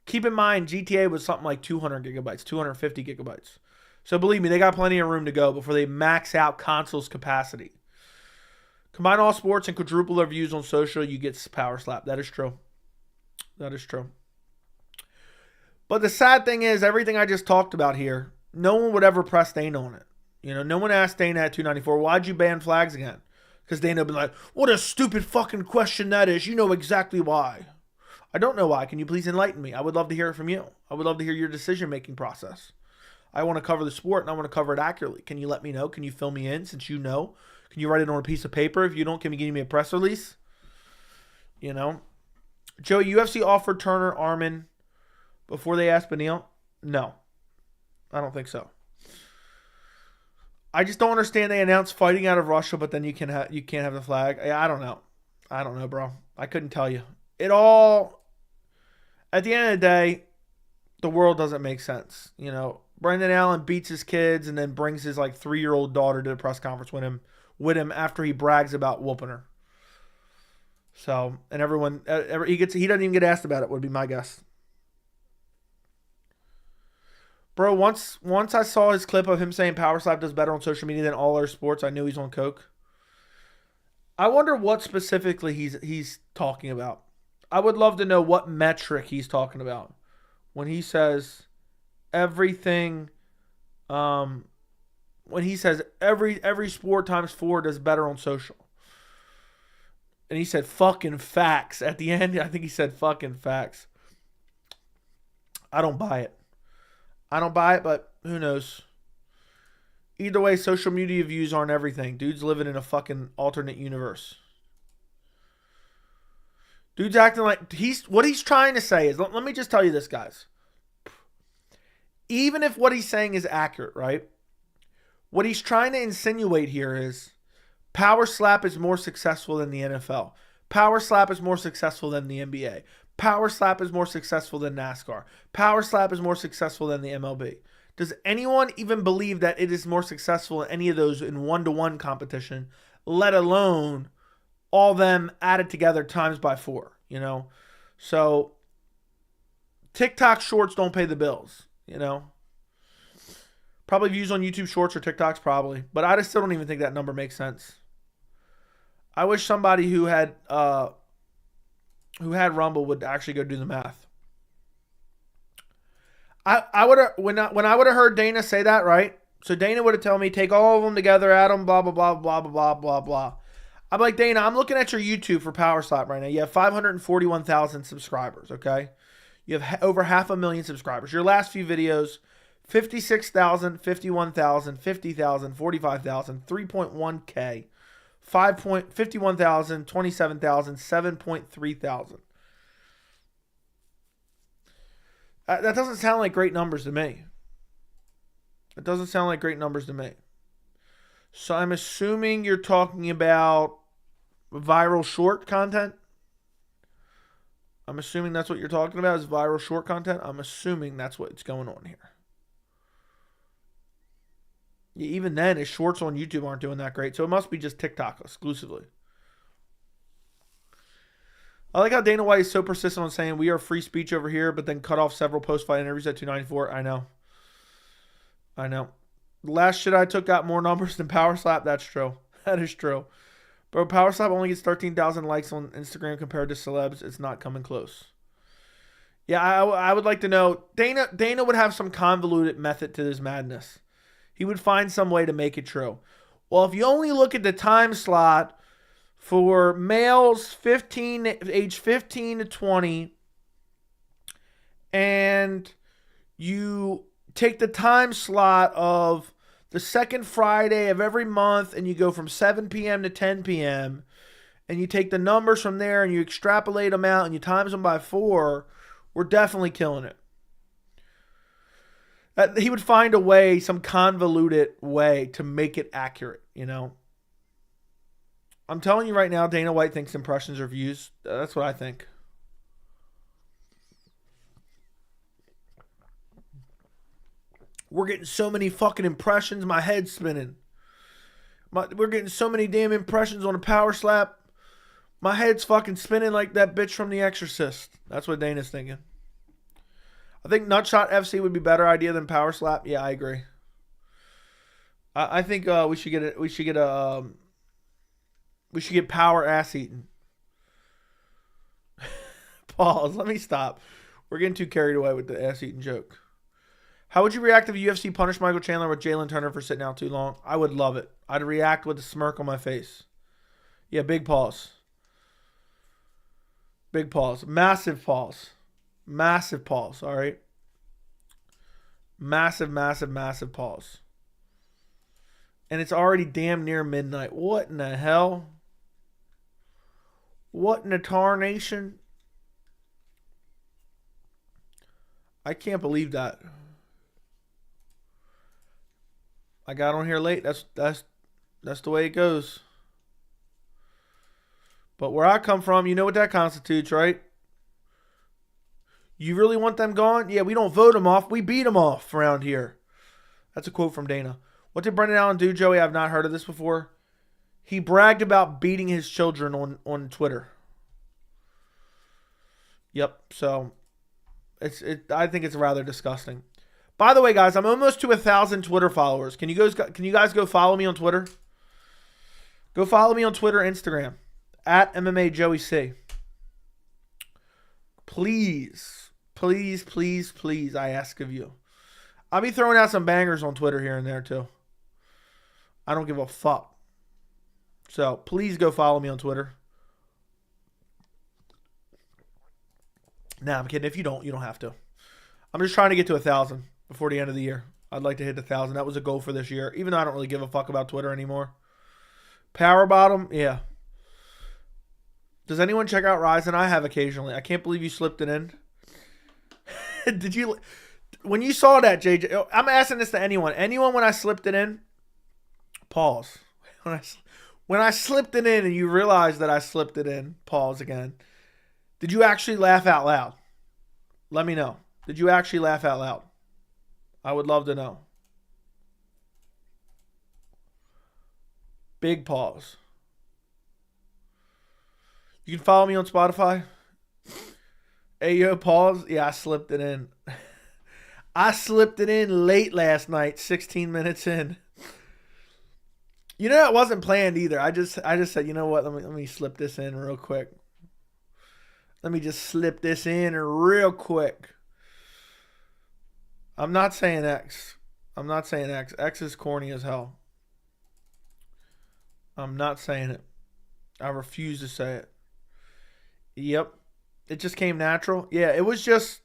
Speaker 1: Keep in mind, GTA was something like 200 gigabytes, 250 gigabytes. So believe me, they got plenty of room to go before they max out console's capacity. Combine all sports and quadruple their views on social, you get power slap. That is true. That is true. But the sad thing is, everything I just talked about here, no one would ever press Dana on it. No one asked Dana at 294, why'd you ban flags again? Because Dana would be like, what a stupid fucking question that is. You know exactly why. I don't know why. Can you please enlighten me? I would love to hear it from you. I would love to hear your decision-making process. I want to cover the sport, and I want to cover it accurately. Can you let me know? Can you fill me in since you know? Can you write it on a piece of paper? If you don't, can you give me a press release? You know? Joey, UFC offered Turner Arman before they asked Beneil? No. I don't think so. I just don't understand. They announced fighting out of Russia, but then you can't have the flag. I don't know. I don't know, bro. I couldn't tell you. It all, at the end of the day, the world doesn't make sense. You know, Brendan Allen beats his kids and then brings his like 3-year-old daughter to the press conference with him after he brags about whooping her. So, and everyone, he doesn't even get asked about it, would be my guess. Bro, once I saw his clip of him saying Power Slap does better on social media than all other sports, I knew he's on coke. I wonder what specifically he's talking about. I would love to know what metric he's talking about when he says everything. When he says every sport times 4 does better on social. And he said fucking facts at the end. I think he said fucking facts. I don't buy it. But who knows? Either way, social media views aren't everything. Dude's living in a fucking alternate universe. Dude's acting like what he's trying to say is, let me just tell you this, guys. Even if what he's saying is accurate, right? What he's trying to insinuate here is Power Slap is more successful than the NFL. Power Slap is more successful than the NBA. Power Slap is more successful than NASCAR. Power Slap is more successful than the MLB. Does anyone even believe that it is more successful in any of those in one-to-one competition, let alone all them added together times by 4, you know? So TikTok shorts don't pay the bills, you know? Probably views on YouTube shorts or TikToks, probably. But I just still don't even think that number makes sense. I wish somebody who had Rumble would actually go do the math. I would have when I would have heard Dana say that, right? So Dana would have told me take all of them together, add them, blah blah blah blah blah blah blah. I'm like, Dana, I'm looking at your YouTube for Power Slap right now. You have 541,000 subscribers. Okay, you have over 500,000 subscribers. Your last few videos, 56,000, 51,000, 50,000, 45,000, 3.1K, 51,000, 27,000, 7.3 thousand. That doesn't sound like great numbers to me. It doesn't sound like great numbers to me. So I'm assuming you're talking about viral short content. I'm assuming that's what you're talking about is viral short content. I'm assuming that's what's going on here. Yeah, even then, his shorts on YouTube aren't doing that great. So it must be just TikTok exclusively. I like how Dana White is so persistent on saying we are free speech over here, but then cut off several post-fight interviews at 294. I know. The last shit I took got more numbers than Power Slap. That's true. That is true. Bro, Power Slap only gets 13,000 likes on Instagram compared to celebs. It's not coming close. Yeah, I would like to know. Dana would have some convoluted method to this madness. He would find some way to make it true. Well, if you only look at the time slot for males age 15 to 20, and you take the time slot of the second Friday of every month, and you go from 7 p.m. to 10 p.m., and you take the numbers from there, and you extrapolate them out, and you times them by 4, we're definitely killing it. He would find a way, some convoluted way to make it accurate, you know? I'm telling you right now, Dana White thinks impressions are views. That's what I think. We're getting so many fucking impressions, my head's spinning. We're getting so many damn impressions on a Power Slap. My head's fucking spinning like that bitch from The Exorcist. That's what Dana's thinking. I think Nutshot FC would be a better idea than Power Slap. Yeah, I agree. I think we should get Power Ass Eaten. Pause. Let me stop. We're getting too carried away with the ass eating joke. How would you react if UFC punished Michael Chandler with Jalen Turner for sitting out too long? I would love it. I'd react with a smirk on my face. Yeah, big pause. Big pause. Massive pause. Massive pause, all right? Massive, massive, massive pause. And it's already damn near midnight. What in the hell? What in the tarnation? I can't believe that. I got on here late. That's the way it goes. But where I come from, you know what that constitutes, right? You really want them gone? Yeah, we don't vote them off. We beat them off around here. That's a quote from Dana. What did Brendan Allen do, Joey? I've not heard of this before. He bragged about beating his children on Twitter. Yep. So I think it's rather disgusting. By the way, guys, I'm almost to 1,000 Twitter followers. Can you guys go follow me on Twitter? Go follow me on Twitter, Instagram at MMA Joey C. Please, please, please, please, I ask of you. I'll be throwing out some bangers on Twitter here and there too. I don't give a fuck. So please go follow me on Twitter. Nah, I'm kidding. If you don't have to. I'm just trying to get to 1,000 before the end of the year. I'd like to hit 1,000. That was a goal for this year, even though I don't really give a fuck about Twitter anymore. Power bottom, yeah. Does anyone check out Ryzen? I have occasionally. I can't believe you slipped it in. Did you? When you saw that, JJ, I'm asking this to anyone. Anyone when I slipped it in? Pause. When I slipped it in and you realized that I slipped it in, pause again. Did you actually laugh out loud? Let me know. Did you actually laugh out loud? I would love to know. Big pause. You can follow me on Spotify. Hey, yo, pause. Yeah, I slipped it in. I slipped it in late last night, 16 minutes in. You know, it wasn't planned either. I just said, you know what? Let me slip this in real quick. Let me just slip this in real quick. I'm not saying X. I'm not saying X. X is corny as hell. I'm not saying it. I refuse to say it. Yep. It just came natural. Yeah, it was just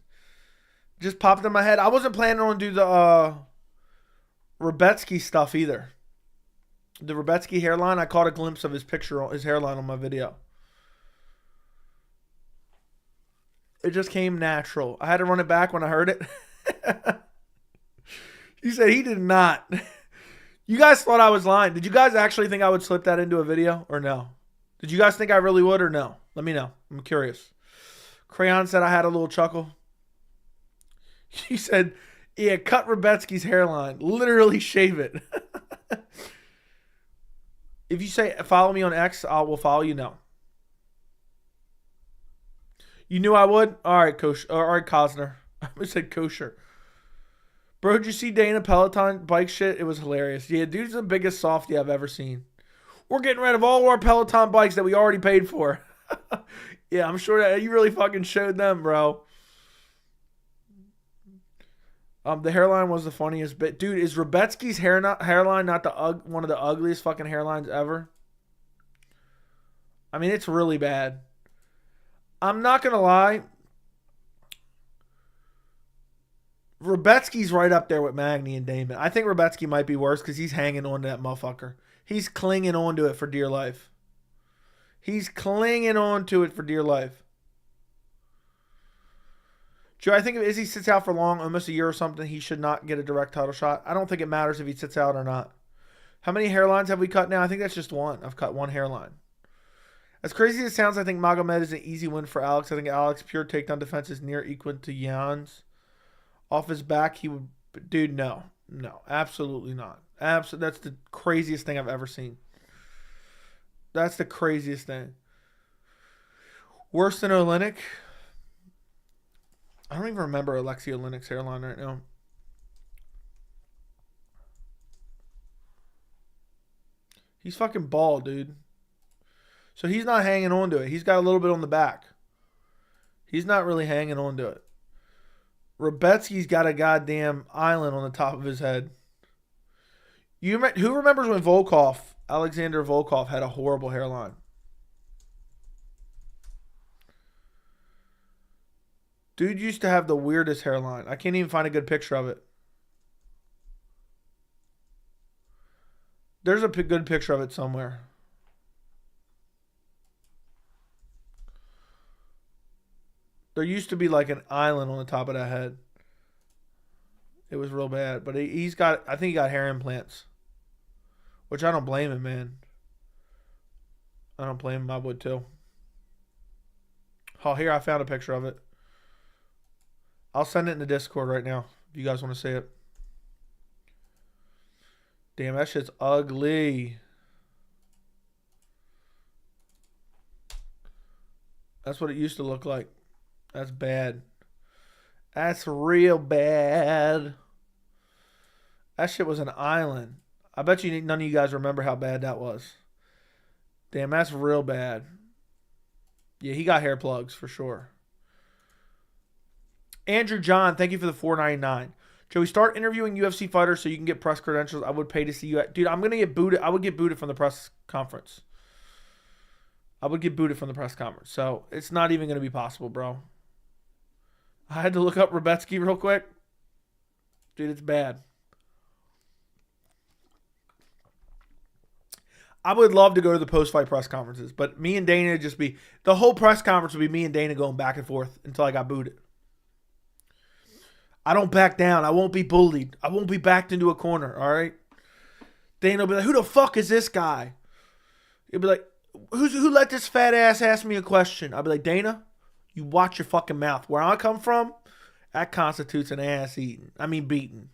Speaker 1: popped in my head. I wasn't planning on do the Rebetsky stuff either. The Rebetsky hairline, I caught a glimpse of his picture, his hairline on my video. It just came natural. I had to run it back when I heard it. He said he did not. You guys thought I was lying. Did you guys actually think I would slip that into a video or no? Did you guys think I really would or no? Let me know. I'm curious. Crayon said I had a little chuckle. He said, yeah, cut Rebetsky's hairline. Literally shave it. If you say follow me on X, I will follow you. No. You knew I would? All right, Kosher. All right, Cosner. I said kosher. Bro, did you see Dana Peloton bike shit? It was hilarious. Yeah, dude's the biggest softie I've ever seen. We're getting rid of all our Peloton bikes that we already paid for. Yeah, I'm sure that you really fucking showed them, bro. The hairline was the funniest bit. Dude, is Rebetsky's hairline not one of the ugliest fucking hairlines ever? I mean, it's really bad. I'm not going to lie. Rebetsky's right up there with Magny and Damon. I think Rebetsky might be worse because he's hanging on to that motherfucker. He's clinging on to it for dear life. He's clinging on to it for dear life. Joe, I think if Izzy sits out for long, almost a year or something, he should not get a direct title shot. I don't think it matters if he sits out or not. How many hairlines have we cut now? I think that's just one. I've cut one hairline. As crazy as it sounds, I think Magomed is an easy win for Alex. I think Alex pure takedown defense is near equal to Jan's. Off his back, he would... Dude, no. No, absolutely not. That's the craziest thing I've ever seen. That's the craziest thing. Worse than Olynyk? I don't even remember Alexei Olynyk's hairline right now. He's fucking bald, dude. So he's not hanging on to it. He's got a little bit on the back. He's not really hanging on to it. Rebetsky's got a goddamn island on the top of his head. Who remembers when Alexander Volkov had a horrible hairline? Dude used to have the weirdest hairline. I can't even find a good picture of it. There's a good picture of it somewhere. There used to be like an island on the top of that head. It was real bad. But he's got, I think he got hair implants. Which I don't blame him, man. I don't blame him. I would too. Oh, here, I found a picture of it. I'll send it in the Discord right now if you guys want to see it. Damn, that shit's ugly. That's what it used to look like. That's bad. That's real bad. That shit was an island. I bet you none of you guys remember how bad that was. Damn, that's real bad. Yeah, he got hair plugs for sure. Andrew John, thank you for the $4.99. Joey, start interviewing UFC fighters so you can get press credentials. I would pay to see you. Dude, I'm going to get booted. I would get booted from the press conference. I would get booted from the press conference. So it's not even going to be possible, bro. I had to look up Rebetsky real quick. Dude, it's bad. I would love to go to the post-fight press conferences, but me and Dana just be... The whole press conference would be me and Dana going back and forth until I got booted. I don't back down. I won't be bullied. I won't be backed into a corner, all right? Dana will be like, who the fuck is this guy? He'll be like, who let this fat ass ask me a question? I'll be like, Dana, you watch your fucking mouth. Where I come from, that constitutes an ass eating. I mean beating.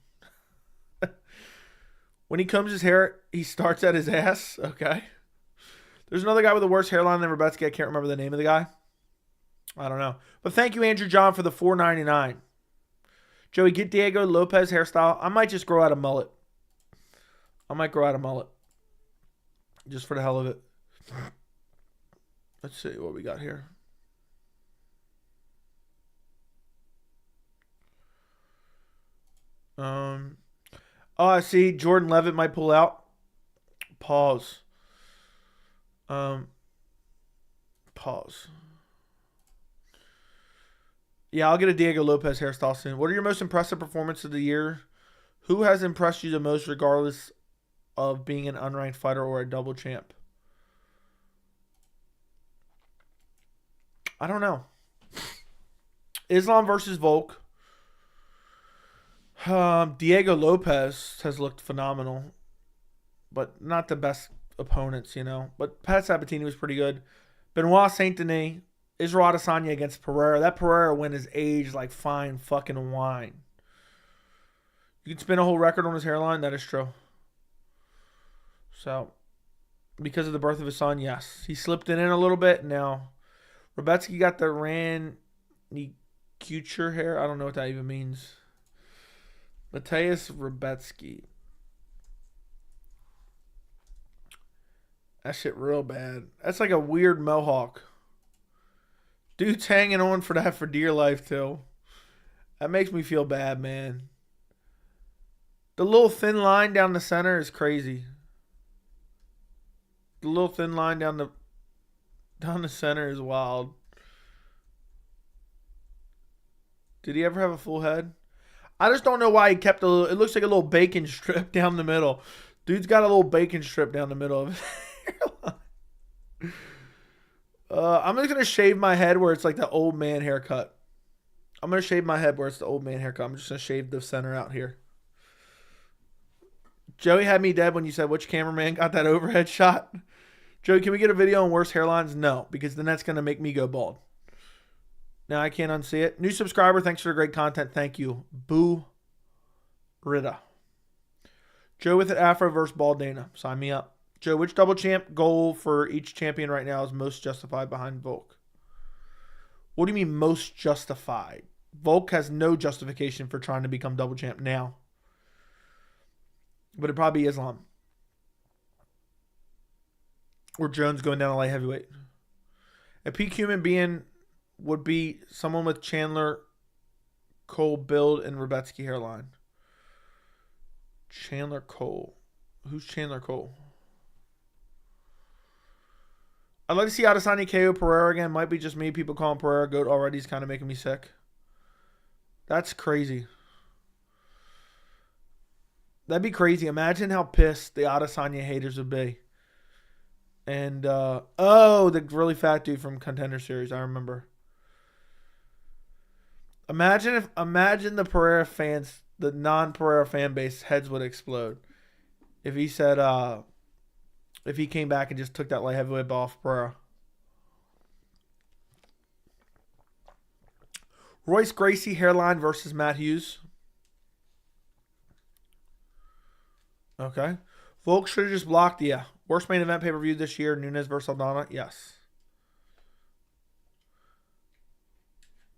Speaker 1: When he combs his hair, he starts at his ass. Okay. There's another guy with a worse hairline than Rebetsky. I can't remember the name of the guy. I don't know. But thank you, Andrew John, for the $4.99. Joey, get Diego Lopez hairstyle. I might just grow out a mullet. I might grow out a mullet. Just for the hell of it. Let's see what we got here. Oh, I see. Jordan Levitt might pull out. Pause. Pause. Yeah, I'll get a Diego Lopez hairstyle soon. What are your most impressive performances of the year? Who has impressed you the most regardless of being an unranked fighter or a double champ? I don't know. Islam versus Volk. Diego Lopez has looked phenomenal, but not the best opponents, you know. But Pat Sabatini was pretty good. Benoit Saint Denis, Israel Adesanya against Pereira. That Pereira win is aged like fine fucking wine. You can spin a whole record on his hairline. That is true. So, because of the birth of his son, yes. He slipped it in a little bit. Now, Rebetsky got the Ranikuture hair. I don't know what that even means. Mateusz Rebetsky. That shit real bad. That's like a weird mohawk. Dude's hanging on for that for dear life, too. That makes me feel bad, man. The little thin line down the center is crazy. The little thin line down the center is wild. Did he ever have a full head? I just don't know why he kept a little... It looks like a little bacon strip down the middle. Dude's got a little bacon strip down the middle of his hairline. I'm just going to shave my head where it's like the old man haircut. I'm going to shave my head where it's the old man haircut. I'm just going to shave the center out here. Joey had me dead when you said which cameraman got that overhead shot. Joey, can we get a video on worst hairlines? No, because then that's going to make me go bald. Now I can't unsee it. New subscriber, thanks for the great content. Thank you. Boo Rida. Joe with an Afro versus Bald Dana. Sign me up. Joe, which double champ goal for each champion right now is most justified behind Volk? What do you mean most justified? Volk has no justification for trying to become double champ now. But it'd probably be Islam. Or Jones going down to light heavyweight. A peak human being would be someone with Chandler Cole build and Rebetsky hairline. Chandler Cole. Who's Chandler Cole? I'd like to see Adesanya KO Pereira again. Might be just me. People calling Pereira GOAT already is kind of making me sick. That's crazy. That'd be crazy. Imagine how pissed the Adesanya haters would be. And, the really fat dude from Contender Series, I remember. Imagine the Pereira fans, the non-Pereira fan base heads would explode. If he said, if he came back and just took that light heavyweight belt off Pereira. Royce Gracie, Hairline versus Matt Hughes. Okay. Volk should have just blocked, yeah. Worst main event pay-per-view this year, Nunes versus Aldana, yes.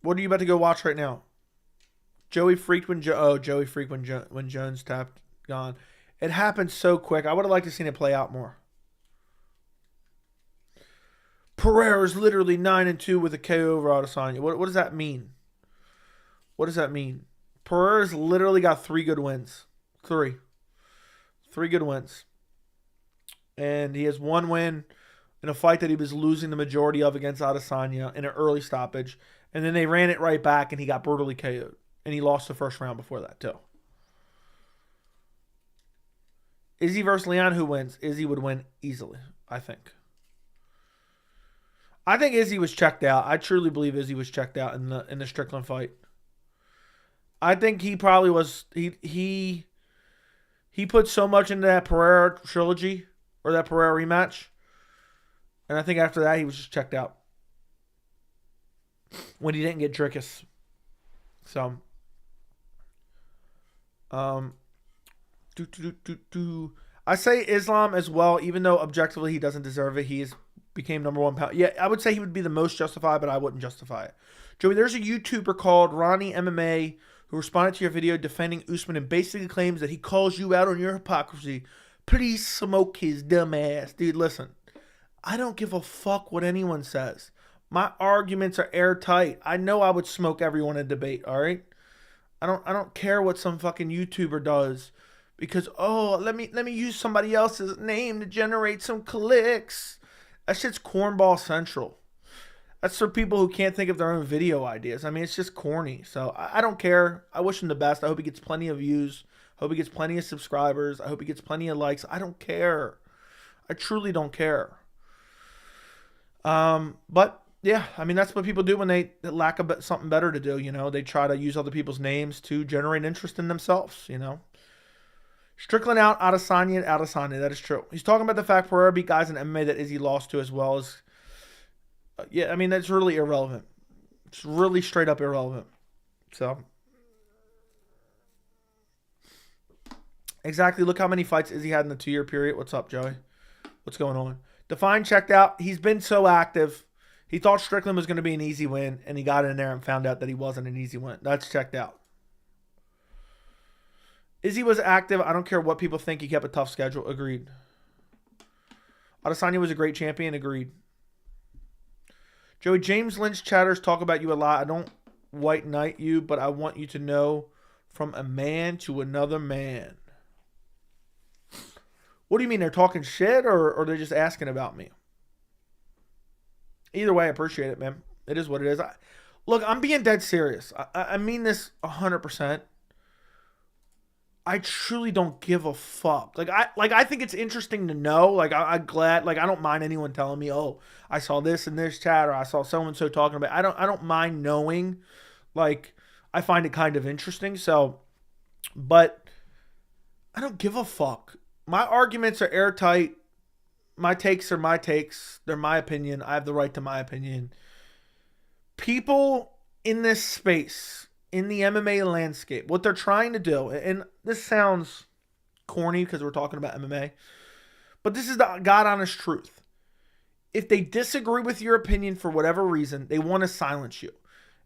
Speaker 1: What are you about to go watch right now? Joey freaked when when Jones tapped, gone. It happened so quick. I would have liked to seen it play out more. Pereira's literally 9-2 with a KO over Adesanya. What does that mean? What does that mean? Pereira's literally got 3 good wins. 3 good wins. And he has 1 win in a fight that he was losing the majority of against Adesanya in an early stoppage. And then they ran it right back and he got brutally KO'd. And he lost the first round before that too. Izzy versus Leon, who wins? Izzy would win easily, I think. I think Izzy was checked out. I truly believe Izzy was checked out in the Strickland fight. I think he probably was. He put so much into that Pereira trilogy or that Pereira rematch, and I think after that he was just checked out when he didn't get Drickus. So, I say Islam as well, even though objectively he doesn't deserve it. He became number 1 pound. Yeah, I would say he would be the most justified, but I wouldn't justify it. Joey, there's a YouTuber called Ronnie MMA who responded to your video defending Usman and basically claims that he calls you out on your hypocrisy. Please smoke his dumb ass. Dude, listen. I don't give a fuck what anyone says. My arguments are airtight. I know I would smoke everyone in debate, all right? I don't care what some fucking YouTuber does because, let me use somebody else's name to generate some clicks. That shit's cornball central. That's for people who can't think of their own video ideas. I mean, it's just corny. So I don't care. I wish him the best. I hope he gets plenty of views. I hope he gets plenty of subscribers. I hope he gets plenty of likes. I don't care. I truly don't care. But yeah, I mean, that's what people do when they lack something better to do. You know, they try to use other people's names to generate interest in themselves. You know, Strickland out, Adesanya. That is true. He's talking about the fact Pereira beat guys in MMA that Izzy lost to as well as. Yeah, I mean, that's really irrelevant. It's really straight up irrelevant. So, exactly. Look how many fights Izzy had in the 2-year period. What's up, Joey? What's going on? Define checked out. He's been so active. He thought Strickland was going to be an easy win, and he got in there and found out that he wasn't an easy win. That's checked out. Izzy was active. I don't care what people think. He kept a tough schedule. Agreed. Adesanya was a great champion. Agreed. Joey, James Lynch chatters talk about you a lot. I don't white knight you, but I want you to know from a man to another man. What do you mean? They're talking shit or they're just asking about me? Either way, I appreciate it, man. It is what it is. Look, I'm being dead serious. I mean this 100%. I truly don't give a fuck. I think it's interesting to know. I'm glad. I don't mind anyone telling me, oh, I saw this in this chat or I saw so and so talking about it. I don't mind knowing. I find it kind of interesting. So, but I don't give a fuck. My arguments are airtight. My takes are my takes. They're my opinion. I have the right to my opinion. People in this space, in the MMA landscape, what they're trying to do, and this sounds corny because we're talking about MMA, but this is the God honest truth. If they disagree with your opinion for whatever reason, they want to silence you.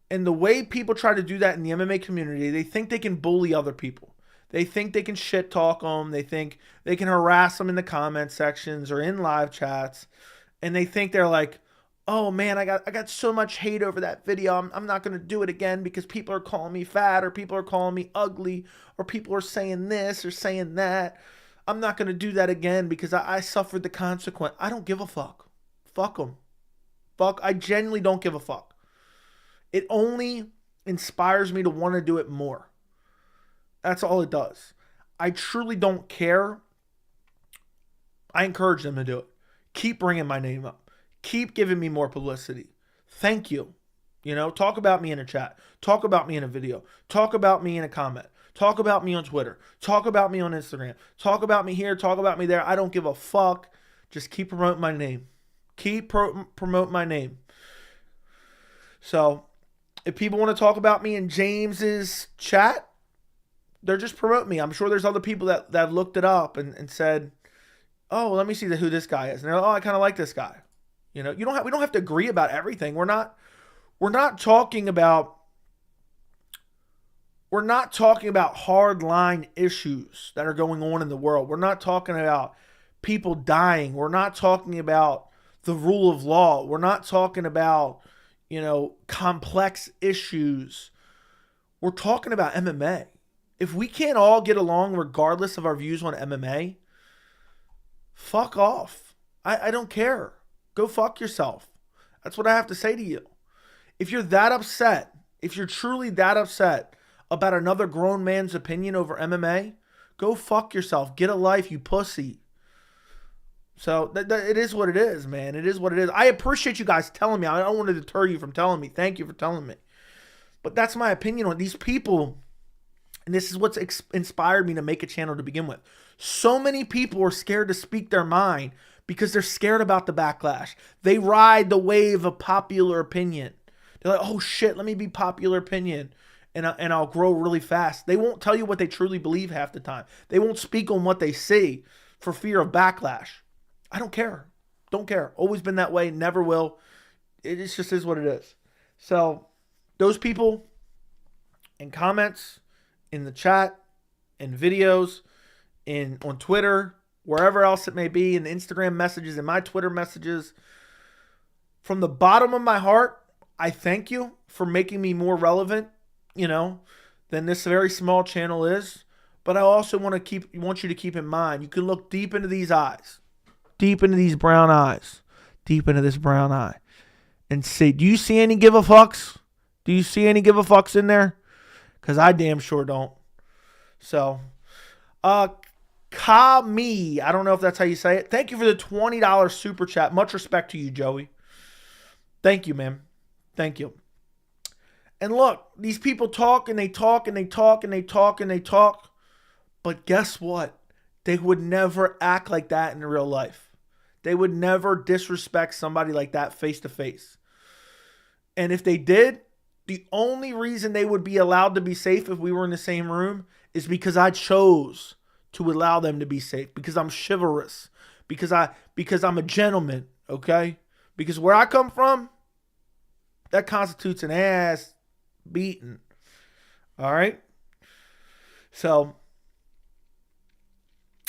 Speaker 1: And the way people try to do that in the MMA community, they think they can bully other people. They think they can shit talk them. They think they can harass them in the comment sections or in live chats. And they think they're like, oh man, I got so much hate over that video. I'm not going to do it again because people are calling me fat or people are calling me ugly or people are saying this or saying that. I'm not going to do that again because I suffered the consequence. I don't give a fuck. Fuck them. Fuck. I genuinely don't give a fuck. It only inspires me to want to do it more. That's all it does. I truly don't care, I encourage them to do it. Keep bringing my name up. Keep giving me more publicity. Thank you. You know, talk about me in a chat. Talk about me in a video. Talk about me in a comment. Talk about me on Twitter. Talk about me on Instagram. Talk about me here. Talk about me there. I don't give a fuck. Just keep promoting my name. Keep promote my name. So, if people want to talk about me in James's chat, they're just promoting me. I'm sure there's other people that have looked it up and said, oh, let me see who this guy is. And they're like, oh, I kind of like this guy. You know, we don't have to agree about everything. We're not talking about hard line issues that are going on in the world. We're not talking about people dying. We're not talking about the rule of law. We're not talking about, you know, complex issues. We're talking about MMA. If we can't all get along regardless of our views on MMA, fuck off. I don't care. Go fuck yourself. That's what I have to say to you. If you're that upset, if you're truly that upset about another grown man's opinion over MMA, go fuck yourself. Get a life, you pussy. So it is what it is, man. It is what it is. I appreciate you guys telling me. I don't want to deter you from telling me. Thank you for telling me. But that's my opinion on these people. And this is what's inspired me to make a channel to begin with. So many people are scared to speak their mind because they're scared about the backlash. They ride the wave of popular opinion. They're like, oh shit, let me be popular opinion. And I'll grow really fast. They won't tell you what they truly believe half the time. They won't speak on what they see for fear of backlash. I don't care. Don't care. Always been that way. Never will. It just is what it is. So those people in comments, in the chat, in videos, on Twitter, wherever else it may be, in the Instagram messages, in my Twitter messages, from the bottom of my heart, I thank you for making me more relevant, you know, than this very small channel is. But I also want you to keep in mind, you can look deep into these eyes, deep into these brown eyes, deep into this brown eye, and see, do you see any give a fucks? Do you see any give a fucks in there? Because I damn sure don't. So, Kami, I don't know if that's how you say it. Thank you for the $20 super chat. Much respect to you, Joey. Thank you, man. Thank you. And look, these people talk and they talk and they talk and they talk and they talk. But guess what? They would never act like that in real life. They would never disrespect somebody like that face to face. And if they did, the only reason they would be allowed to be safe if we were in the same room is because I chose to allow them to be safe. Because I'm chivalrous. Because I'm a gentleman. Okay? Because where I come from, that constitutes an ass beating. All right? So,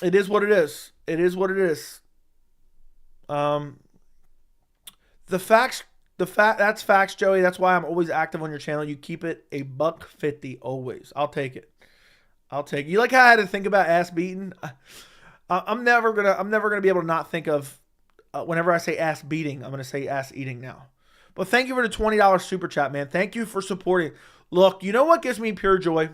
Speaker 1: it is what it is. It is what it is. That's facts, Joey. That's why I'm always active on your channel. You keep it a $150 always. I'll take it. You like how I had to think about ass beating? I'm never gonna be able to not think of whenever I say ass beating, I'm gonna say ass eating now. But thank you for the $20 super chat, man. Thank you for supporting. Look, you know what gives me pure joy?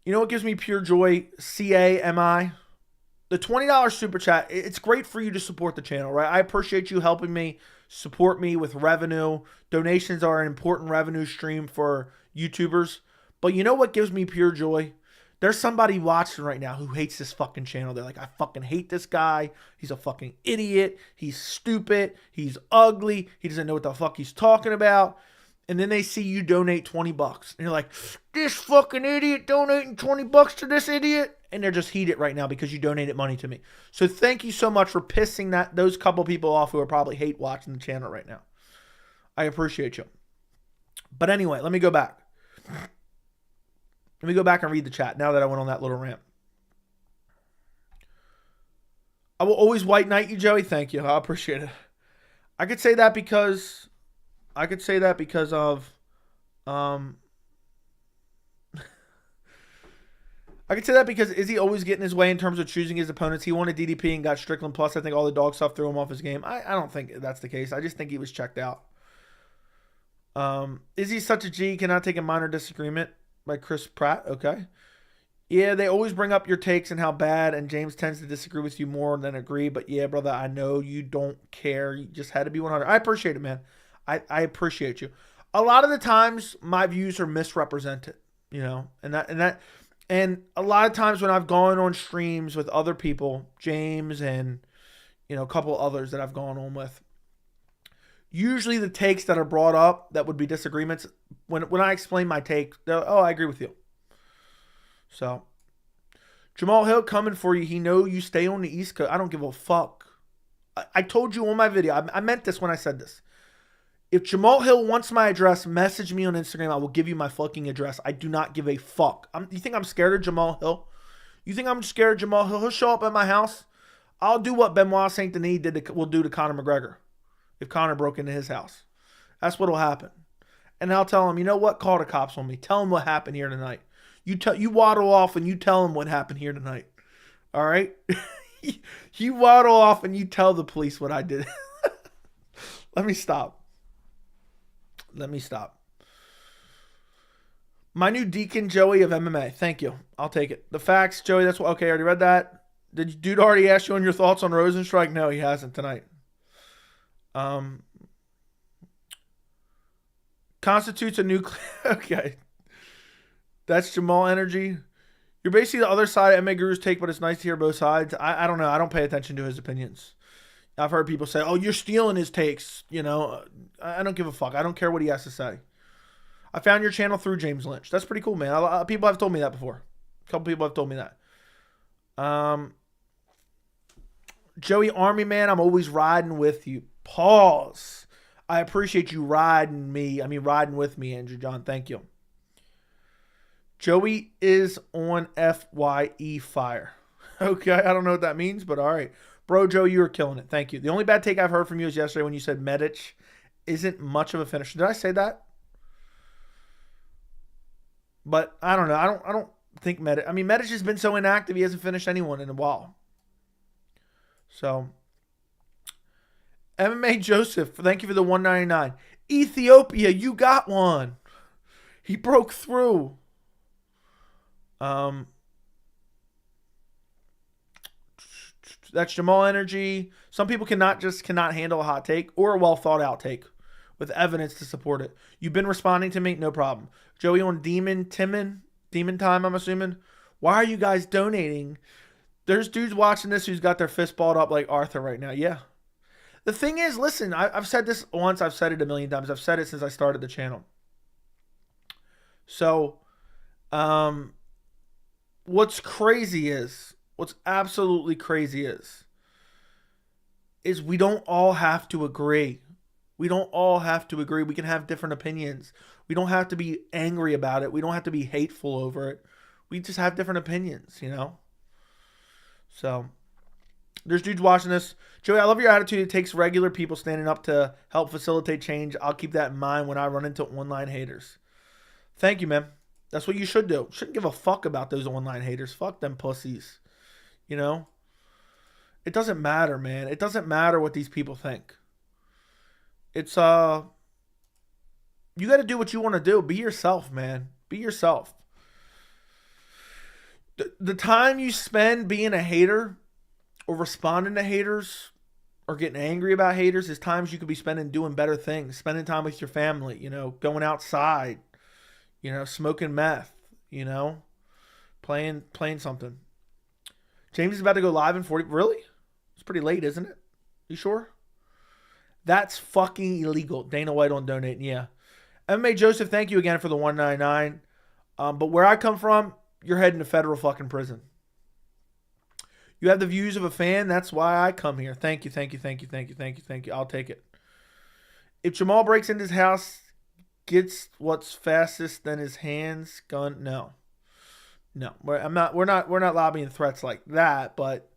Speaker 1: You know what gives me pure joy? CAMI. The $20 super chat, it's great for you to support the channel, right? I appreciate you helping me support me with revenue. Donations are an important revenue stream for YouTubers. But you know what gives me pure joy? There's somebody watching right now who hates this fucking channel. They're like, I fucking hate this guy. He's a fucking idiot. He's stupid. He's ugly. He doesn't know what the fuck he's talking about. And then they see you donate $20. And you're like, this fucking idiot donating $20 to this idiot? And they're just heated right now because you donated money to me. So thank you so much for pissing those couple people off who are probably hate watching the channel right now. I appreciate you. But anyway, let me go back. Let me go back and read the chat now that I went on that little rant. I will always white knight you, Joey. Thank you. I appreciate it. I could say that because of I could say that because is he always getting his way in terms of choosing his opponents? He wanted DDP and got Strickland. Plus, I think all the dog stuff threw him off his game. I don't think that's the case. I just think he was checked out. Is he such a G? Cannot take a minor disagreement by Chris Pratt. Okay. Yeah, they always bring up your takes and how bad, and James tends to disagree with you more than agree. But yeah, brother, I know you don't care. You just had to be 100. I appreciate it, man. I appreciate you. A lot of the times, my views are misrepresented, and a lot of times when I've gone on streams with other people, James and a couple others that I've gone on with, usually the takes that are brought up that would be disagreements, when I explain my take, I agree with you. So, Jamahal Hill coming for you. He know you stay on the East Coast. I don't give a fuck. I told you on my video. I meant this when I said this. If Jamahal Hill wants my address, message me on Instagram. I will give you my fucking address. I do not give a fuck. You think I'm scared of Jamahal Hill? You think I'm scared of Jamahal Hill? He'll show up at my house. I'll do what Benoit Saint Denis will do to Conor McGregor if Conor broke into his house. That's what'll happen. And I'll tell him, you know what? Call the cops on me. Tell him what happened here tonight. You waddle off and you tell him what happened here tonight. All right? You waddle off and you tell the police what I did. Let me stop. My new Deacon Joey of MMA. Thank you. I'll take it. The facts, Joey, that's what. Okay, I already read that. Did dude already ask you on your thoughts on Rosenstrike? No, he hasn't tonight. Constitutes a nuclear. Okay. That's Jamal energy. You're basically the other side of MMA Guru's take, but it's nice to hear both sides. I don't know. I don't pay attention to his opinions. I've heard people say, oh, you're stealing his takes. I don't give a fuck. I don't care what he has to say. I found your channel through James Lynch. That's pretty cool, man. People have told me that before. A couple people have told me that. Joey Army Man, I'm always riding with you. Pause. I appreciate you riding with me, Andrew John. Thank you. Joey is on FYE fire. Okay, I don't know what that means, but all right. Bro, Joe, you were killing it. Thank you. The only bad take I've heard from you is yesterday when you said Medic isn't much of a finisher. Did I say that? But I don't know. I don't think Medic. Medic has been so inactive. He hasn't finished anyone in a while. So, MMA Joseph, thank you for the $1.99. Ethiopia, you got one. He broke through. That's Jamal energy. Some people cannot handle a hot take or a well thought out take with evidence to support it. You've been responding to me, no problem. Joey on Demon Time, I'm assuming. Why are you guys donating? There's dudes watching this who's got their fist balled up like Arthur right now. Yeah. The thing is, listen, I've said this once. I've said it a million times. I've said it since I started the channel. So, what's absolutely crazy is we don't all have to agree. We don't all have to agree. We can have different opinions. We don't have to be angry about it. We don't have to be hateful over it. We just have different opinions, So, there's dudes watching this. Joey, I love your attitude. It takes regular people standing up to help facilitate change. I'll keep that in mind when I run into online haters. Thank you, man. That's what you should do. Shouldn't give a fuck about those online haters. Fuck them pussies. It doesn't matter, man. It doesn't matter what these people think. It's you got to do what you want to do. Be yourself, man. Be yourself. The time you spend being a hater or responding to haters or getting angry about haters is times you could be spending doing better things, spending time with your family, going outside, smoking meth, playing something. James is about to go live in 40. Really? It's pretty late, isn't it? You sure? That's fucking illegal. Dana White on donating. Yeah. MMA Joseph, thank you again for the $1.99. But where I come from, you're heading to federal fucking prison. You have the views of a fan. That's why I come here. Thank you. I'll take it. If Jamal breaks into his house, gets what's fastest than his hands gun, no. We're not lobbying threats like that, but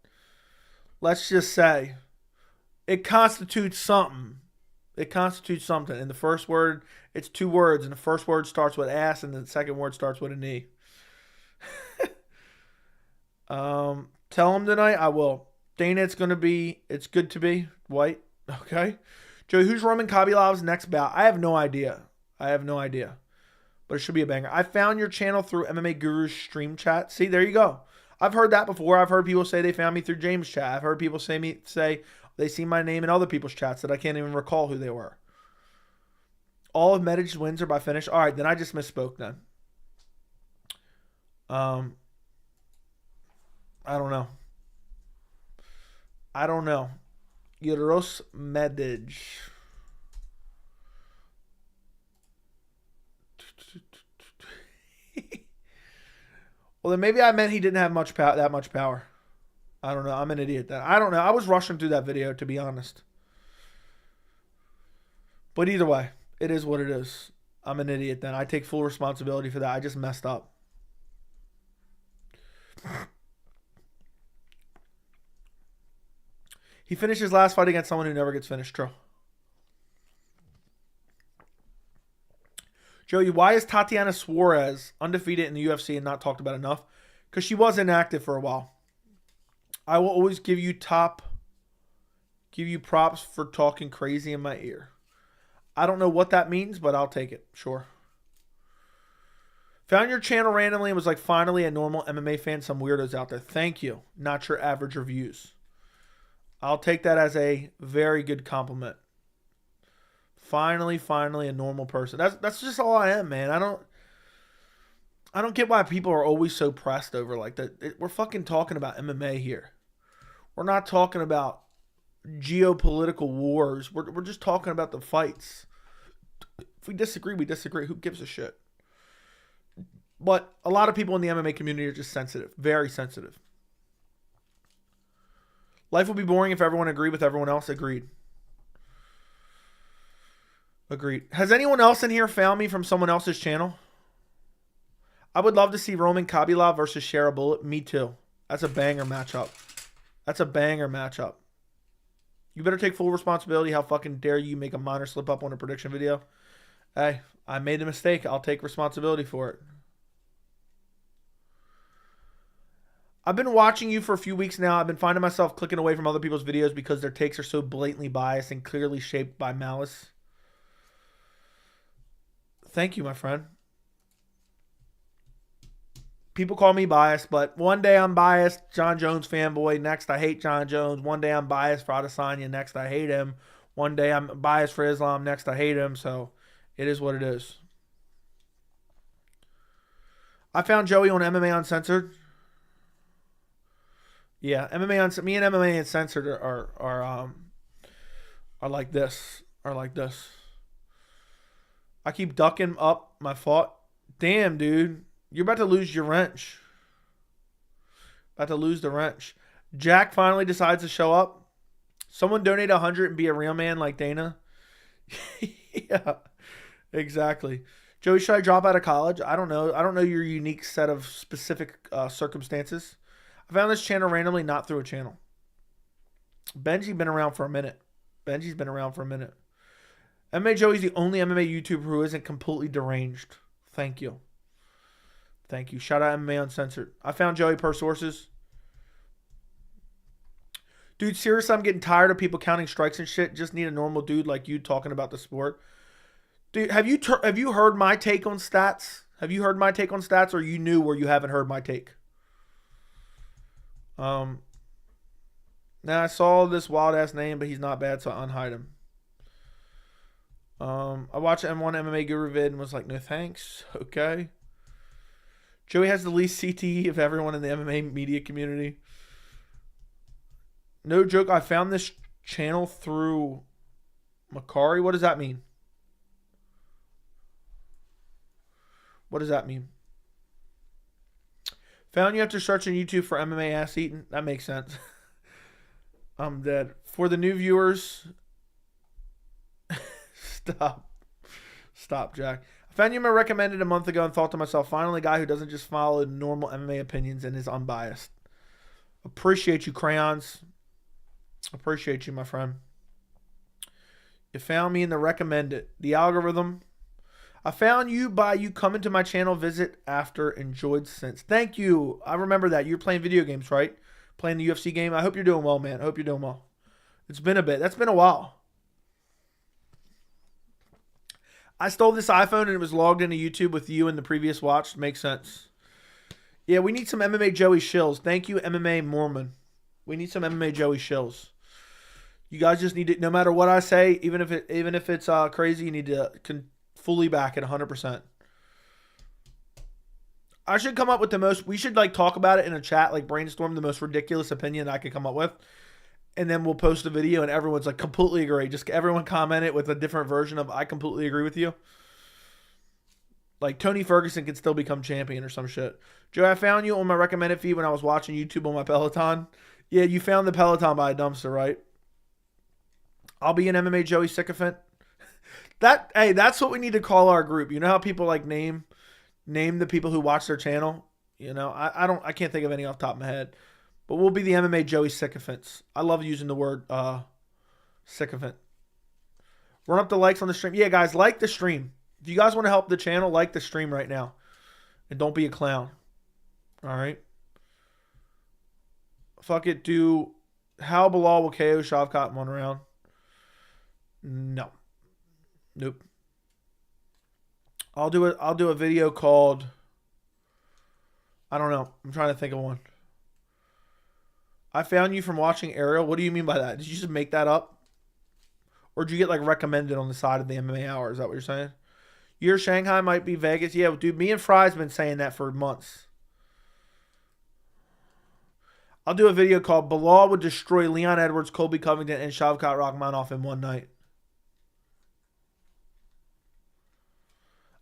Speaker 1: let's just say it constitutes something. And the first word, it's two words, and the first word starts with ass, and the second word starts with an E. Tell him tonight, I will. Dana, it's good to be white. Okay. Joey, who's Roman Khabilov's next bout? I have no idea. But but it should be a banger. I found your channel through MMA Guru's stream chat. See, there you go. I've heard that before. I've heard people say they found me through James' chat. I've heard people say they see my name in other people's chats that I can't even recall who they were. All of Medic's wins are by finish. All right, then I just misspoke then. I don't know. Euros Medic. Well, then maybe I meant he didn't have that much power. I don't know. I'm an idiot then. I don't know. I was rushing through that video, to be honest. But either way, it is what it is. I'm an idiot then. I take full responsibility for that. I just messed up. He finished his last fight against someone who never gets finished. True. Joey, why is Tatiana Suarez undefeated in the UFC and not talked about enough? Because she was inactive for a while. I will always give you props for talking crazy in my ear. I don't know what that means, but I'll take it. Sure. Found your channel randomly and was like, finally a normal MMA fan. Some weirdos out there. Thank you. Not your average reviews. I'll take that as a very good compliment. Finally a normal person. That's just all I am, man. I don't get why people are always so pressed over like that. We're fucking talking about MMA here. We're not talking about geopolitical wars. We're just talking about the fights. If we disagree, we disagree. Who gives a shit? But a lot of people in the MMA community are just sensitive. Very sensitive. Life would be boring if everyone agreed with everyone else. Agreed. Has anyone else in here found me from someone else's channel? I would love to see Roman Khabibulov versus Shara Bullet. Me too. That's a banger matchup. You better take full responsibility. How fucking dare you make a minor slip up on a prediction video? Hey, I made a mistake. I'll take responsibility for it. I've been watching you for a few weeks now. I've been finding myself clicking away from other people's videos because their takes are so blatantly biased and clearly shaped by malice. Thank you, my friend. People call me biased, but one day I'm biased, Jon Jones fanboy. Next, I hate Jon Jones. One day I'm biased for Adesanya. Next, I hate him. One day I'm biased for Islam. Next, I hate him. So it is what it is. I found Joey on MMA Uncensored. Yeah, me and MMA Uncensored are like this. I keep ducking up. My fault. Damn, dude. You're about to lose your wrench. About to lose the wrench. Jack finally decides to show up. Someone donate 100 and be a real man like Dana. Yeah, exactly. Joey, should I drop out of college? I don't know. I don't know your unique set of specific circumstances. I found this channel randomly, not through a channel. Benji's been around for a minute. MMA Joey's the only MMA YouTuber who isn't completely deranged. Thank you. Shout out MMA Uncensored. I found Joey per sources. Dude, seriously, I'm getting tired of people counting strikes and shit. Just need a normal dude like you talking about the sport. Dude, have you heard my take on stats? Or you knew where you haven't heard my take? Now I saw this wild ass name, but he's not bad, so I unhide him. I watched M1 MMA Guru vid and was like, no thanks. Okay. Joey has the least CTE of everyone in the MMA media community. No joke, I found this channel through Macari. What does that mean? Found you after searching YouTube for MMA ass eating. That makes sense. I'm dead. For the new viewers, Stop, Jack. I found you my recommended a month ago and thought to myself, finally a guy who doesn't just follow normal MMA opinions and is unbiased. Appreciate you, Crayons. Appreciate you, my friend. You found me in the recommended. The algorithm. I found you by you coming to my channel, visit after, enjoyed since. Thank you. I remember that. You're playing video games, right? Playing the UFC game. I hope you're doing well, man. I hope you're doing well. It's been a bit. That's been a while. I stole this iPhone and it was logged into YouTube with you in the previous watch. Makes sense. Yeah, we need some MMA Joey shills. Thank you, MMA Mormon. We need some MMA Joey shills. You guys just need to, no matter what I say, even if it's crazy, you need to fully back it 100%. I should come up with the most, we should like talk about it in a chat, like brainstorm the most ridiculous opinion I could come up with. And then we'll post a video and everyone's like completely agree. Just everyone comment it with a different version of I completely agree with you. Like Tony Ferguson could still become champion or some shit. Joe, I found you on my recommended feed when I was watching YouTube on my Peloton. Yeah, you found the Peloton by a dumpster, right? I'll be an MMA Joey sycophant. Hey, that's what we need to call our group. You know how people like name the people who watch their channel? You know, I can't think of any off the top of my head. But we'll be the MMA Joey sycophants. I love using the word sycophant. Run up the likes on the stream. Yeah, guys, like the stream. If you guys want to help the channel, like the stream right now. And don't be a clown. All right? Fuck it. How Bilal will KO Shavkat in 1 round? No. Nope. I'll do a video called, I don't know. I'm trying to think of one. I found you from watching Ariel. What do you mean by that? Did you just make that up? Or did you get like recommended on the side of the MMA Hour? Is that what you're saying? Your Shanghai might be Vegas. Yeah, dude, me and Fry's been saying that for months. I'll do a video called Bilal would destroy Leon Edwards, Colby Covington, and Shavkat Rakhmonov in one night.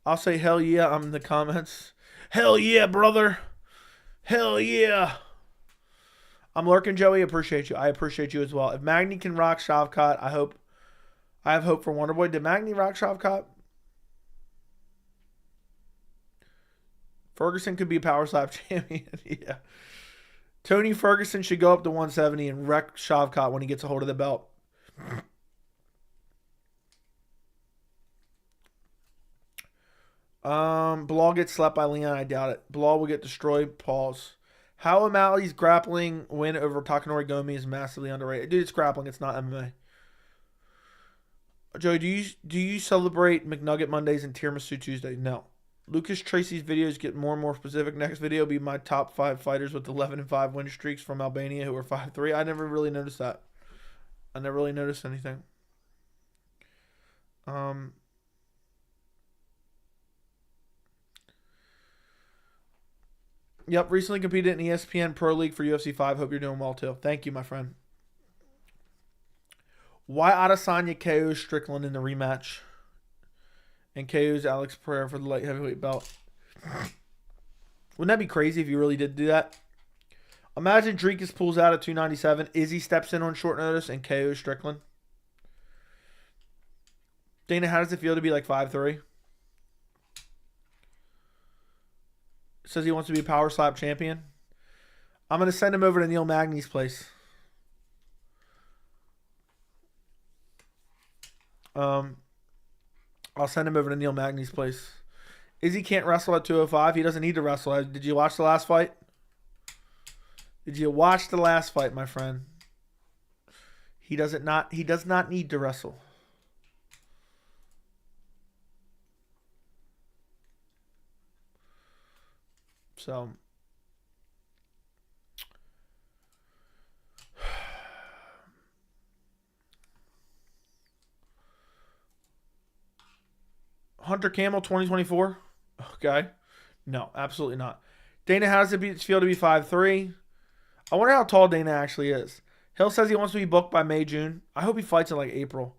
Speaker 1: I'll say hell yeah. I'm in the comments. Hell yeah, brother. Hell yeah. I'm lurking, Joey. Appreciate you. I appreciate you as well. If Magny can rock Shavkat, I have hope for Wonderboy. Did Magny rock Shavkat? Ferguson could be a power slap champion. Yeah. Tony Ferguson should go up to 170 and wreck Shavkat when he gets a hold of the belt. Bilal gets slapped by Leon. I doubt it. Bilal will get destroyed. Pause. How O'Malley's grappling win over Takanori Gomi is massively underrated. Dude, it's grappling. It's not MMA. Joey, do you celebrate McNugget Mondays and Tiramisu Tuesdays? No. Lucas Tracy's videos get more and more specific. Next video will be my top 5 fighters with 11-5 win streaks from Albania who are 5-3. I never really noticed that. I never really noticed anything. Yep, recently competed in ESPN Pro League for UFC 5. Hope you're doing well, too. Thank you, my friend. Why Adesanya KO's Strickland in the rematch? And KO's Alex Pereira for the light heavyweight belt. Wouldn't that be crazy if you really did do that? Imagine Dricus pulls out at 297. Izzy steps in on short notice and KO's Strickland. Dana, how does it feel to be like 5'3"? Says he wants to be a power slap champion. I'm going to send him over to Neil Magny's place. I'll send him over to Neil Magny's place. Izzy can't wrestle at 205. He doesn't need to wrestle. Did you watch the last fight? Did you watch the last fight, my friend? He does not need to wrestle. So, Hunter Camel 2024. Okay. No, absolutely not. Dana, how does it feel to be 5'3"? I wonder how tall Dana actually is. Hill says he wants to be booked by May, June. I hope he fights in like April.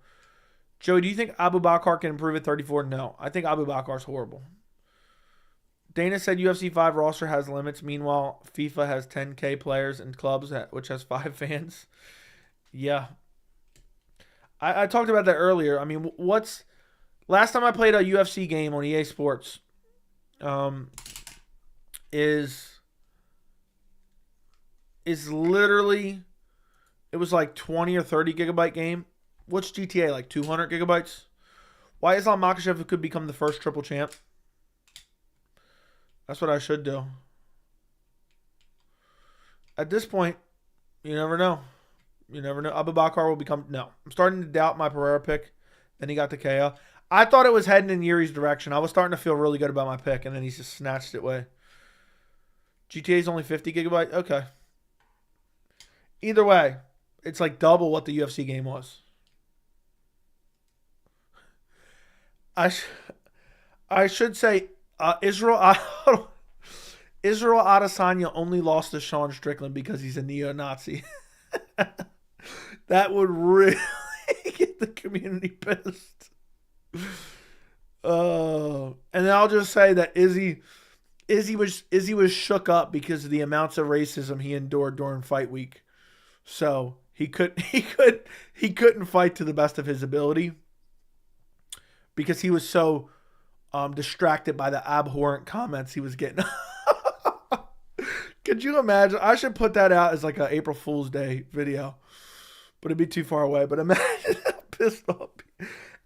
Speaker 1: Joey, do you think Abu Bakr can improve at 34? No. I think Abu Bakr's horrible. Dana said UFC 5 roster has limits. Meanwhile, FIFA has 10K players and clubs, which has 5 fans. Yeah. I talked about that earlier. I mean, last time I played a UFC game on EA Sports is literally, it was like 20 or 30 gigabyte game. What's GTA, like 200 gigabytes? Why Islam Makhachev could become the first triple champ? That's what I should do. At this point, you never know. You never know. Abu Bakr will become... No. I'm starting to doubt my Pereira pick. Then he got the KO. I thought it was heading in Yuri's direction. I was starting to feel really good about my pick, and then he's just snatched it away. GTA's only 50 gigabytes? Okay. Either way, it's like double what the UFC game was. I should say Israel Adesanya only lost to Sean Strickland because he's a neo-Nazi. That would really get the community pissed. And then I'll just say that Izzy was shook up because of the amounts of racism he endured during fight week. So he couldn't fight to the best of his ability because he was so distracted by the abhorrent comments he was getting. Could you imagine? I should put that out as like an April Fool's Day video, but it'd be too far away. But imagine how pissed off.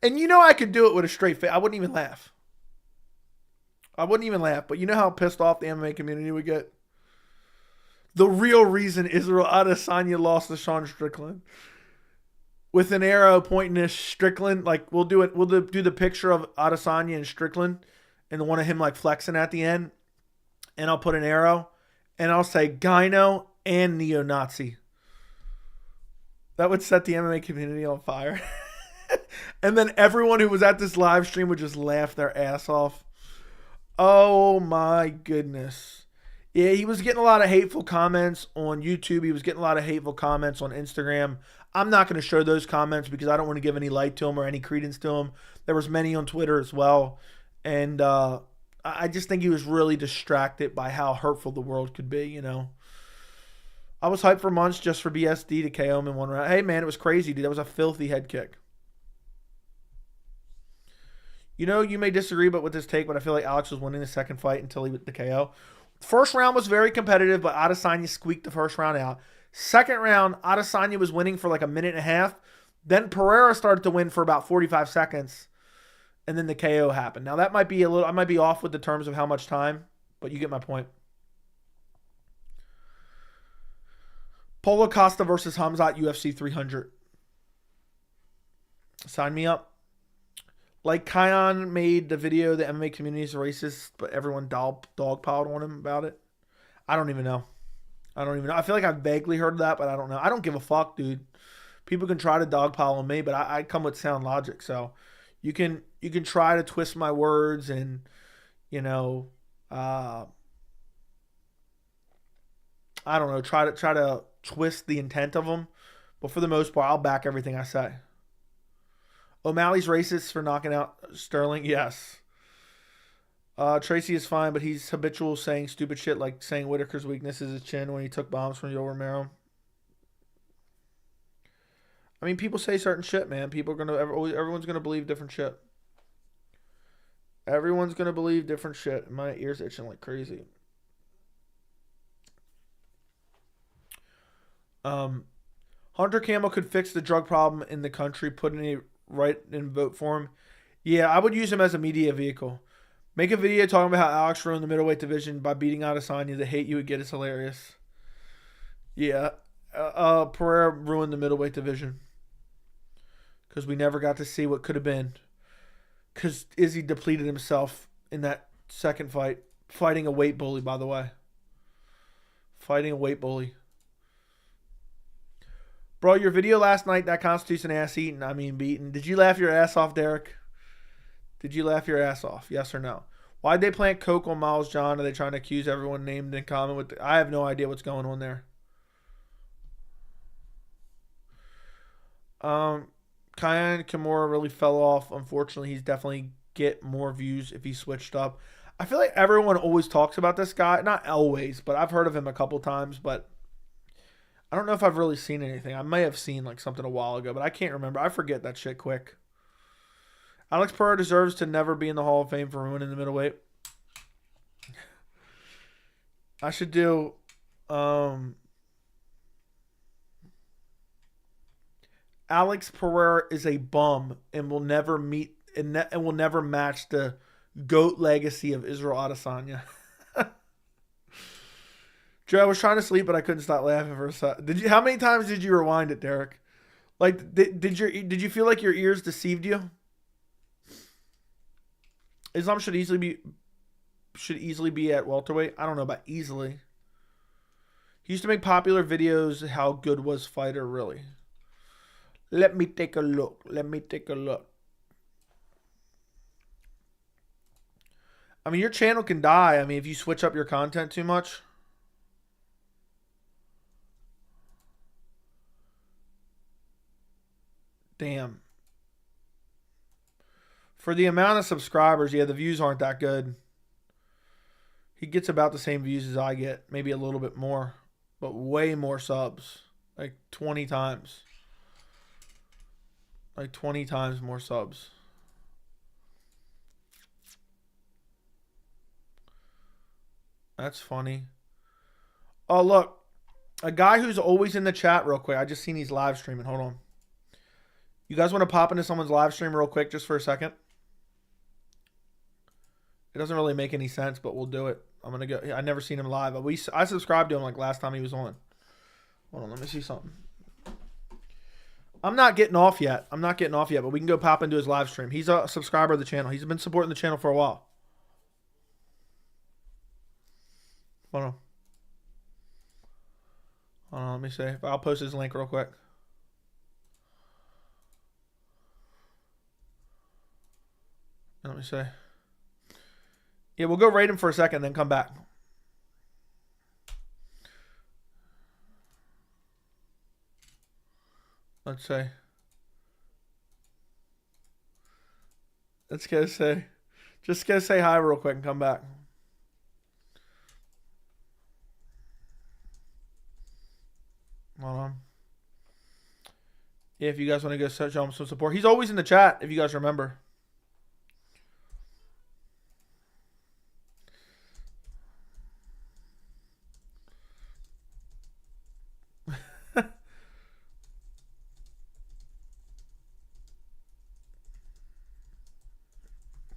Speaker 1: And you know I could do it with a straight face. I wouldn't even laugh. But you know how pissed off the MMA community would get? The real reason Israel Adesanya lost to Sean Strickland. With an arrow pointing to Strickland, like we'll do the picture of Adesanya and Strickland and the one of him like flexing at the end. And I'll put an arrow and I'll say gyno and neo-Nazi. That would set the MMA community on fire. And then everyone who was at this live stream would just laugh their ass off. Oh my goodness. Yeah, he was getting a lot of hateful comments on YouTube. He was getting a lot of hateful comments on Instagram. I'm not going to show those comments because I don't want to give any light to him or any credence to him. There was many on Twitter as well. And I just think he was really distracted by how hurtful the world could be, you know. I was hyped for months just for BSD to KO him in one round. Hey, man, it was crazy, dude. That was a filthy head kick. You know, you may disagree with this take, but I feel like Alex was winning the second fight until he hit the KO. First round was very competitive, but Adesanya squeaked the first round out. Second round, Adesanya was winning for like a minute and a half. Then Pereira started to win for about 45 seconds. And then the KO happened. Now that might be I might be off with the terms of how much time, but you get my point. Paulo Costa versus Hamzat UFC 300. Sign me up. Like Kion made the video, the MMA community is racist, but everyone dogpiled on him about it. I don't even know. I feel like I vaguely heard that, but I don't know. I don't give a fuck, dude. People can try to dogpile on me, but I come with sound logic. So you can try to twist my words and, you know, I don't know, try to twist the intent of them. But for the most part, I'll back everything I say. O'Malley's racist for knocking out Sterling. Yes. Tracy is fine, but he's habitual saying stupid shit like saying Whitaker's weakness is his chin when he took bombs from Yoel Romero. I mean, people say certain shit, man. Everyone's gonna believe different shit. Everyone's gonna believe different shit. My ears itching like crazy. Hunter Campbell could fix the drug problem in the country, putting it right in vote for him. Yeah, I would use him as a media vehicle. Make a video talking about how Alex ruined the middleweight division by beating Adesanya. The hate you would get is hilarious. Yeah, Pereira ruined the middleweight division because we never got to see what could have been. Because Izzy depleted himself in that second fight, fighting a weight bully. By the way, fighting a weight bully. Bro, your video last night, that constitutes an ass eating. I mean beaten. Did you laugh your ass off, Derek? Did you laugh your ass off? Yes or no? Why'd they plant coke on Miles John? Are they trying to accuse everyone named in common with? I have no idea what's going on there. Kyan Kimura really fell off. Unfortunately, he's definitely get more views if he switched up. I feel like everyone always talks about this guy. Not always, but I've heard of him a couple times, but I don't know if I've really seen anything. I may have seen like something a while ago, but I can't remember. I forget that shit quick. Alex Pereira deserves to never be in the Hall of Fame for ruining the middleweight. I should do Alex Pereira is a bum and will never meet and will never match the GOAT legacy of Israel Adesanya. Joe, I was trying to sleep, but I couldn't stop laughing for a second. How many times did you rewind it, Derek? Like, did you feel like your ears deceived you? Islam should easily be at welterweight. I don't know about easily. He used to make popular videos. How good was fighter really? Let me take a look. I mean, your channel can die. I mean, if you switch up your content too much. Damn. For the amount of subscribers, yeah, the views aren't that good. He gets about the same views as I get. Maybe a little bit more. But way more subs. Like 20 times. Like 20 times more subs. That's funny. Oh, look. A guy who's always in the chat real quick. I just seen he's live streaming. Hold on. You guys want to pop into someone's live stream real quick just for a second? It doesn't really make any sense, but we'll do it. I'm going to go. I never seen him live. I subscribed to him like last time he was on. Hold on. Let me see something. I'm not getting off yet. But we can go pop into his live stream. He's a subscriber of the channel. He's been supporting the channel for a while. Hold on. Let me see. I'll post his link real quick. Let me see. Yeah, we'll go rate him for a second, then come back. Let's say. Let's go say. Just go say hi real quick and come back. Hold on. Yeah, if you guys want to go show him some support. He's always in the chat, if you guys remember.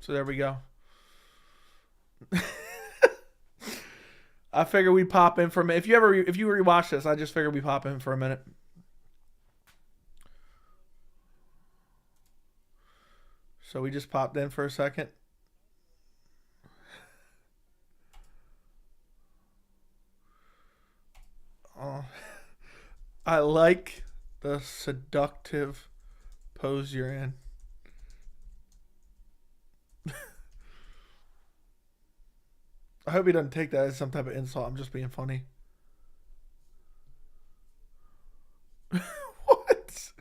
Speaker 1: So there we go. I figured we'd pop in for a minute. If you rewatch this, I just figured we'd pop in for a minute. So we just popped in for a second. Oh, I like the seductive pose you're in. I hope he doesn't take that as some type of insult. I'm just being funny. What?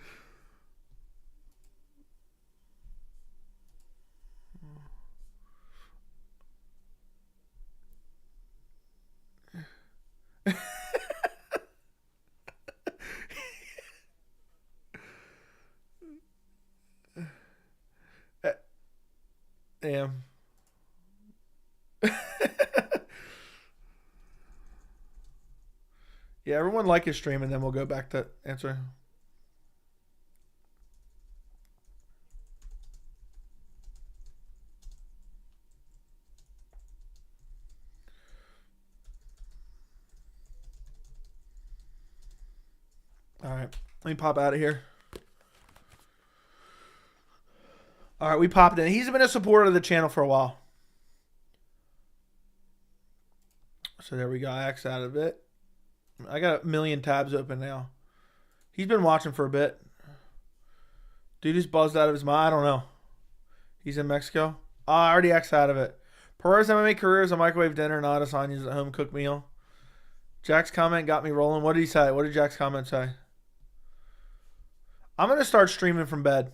Speaker 1: Damn. Yeah, everyone like his stream, and then we'll go back to answer. All right, let me pop out of here. All right, we popped in. He's been a supporter of the channel for a while. So there we go. I X out of it. I got a million tabs open now. He's been watching for a bit. Dude is buzzed out of his mind. I don't know. He's in Mexico. Oh, I already X out of it. Pereira's MMA career is a microwave dinner, not Asanya's a home cooked meal. Jack's comment got me rolling. What did he say? What did Jack's comment say? I'm going to start streaming from bed.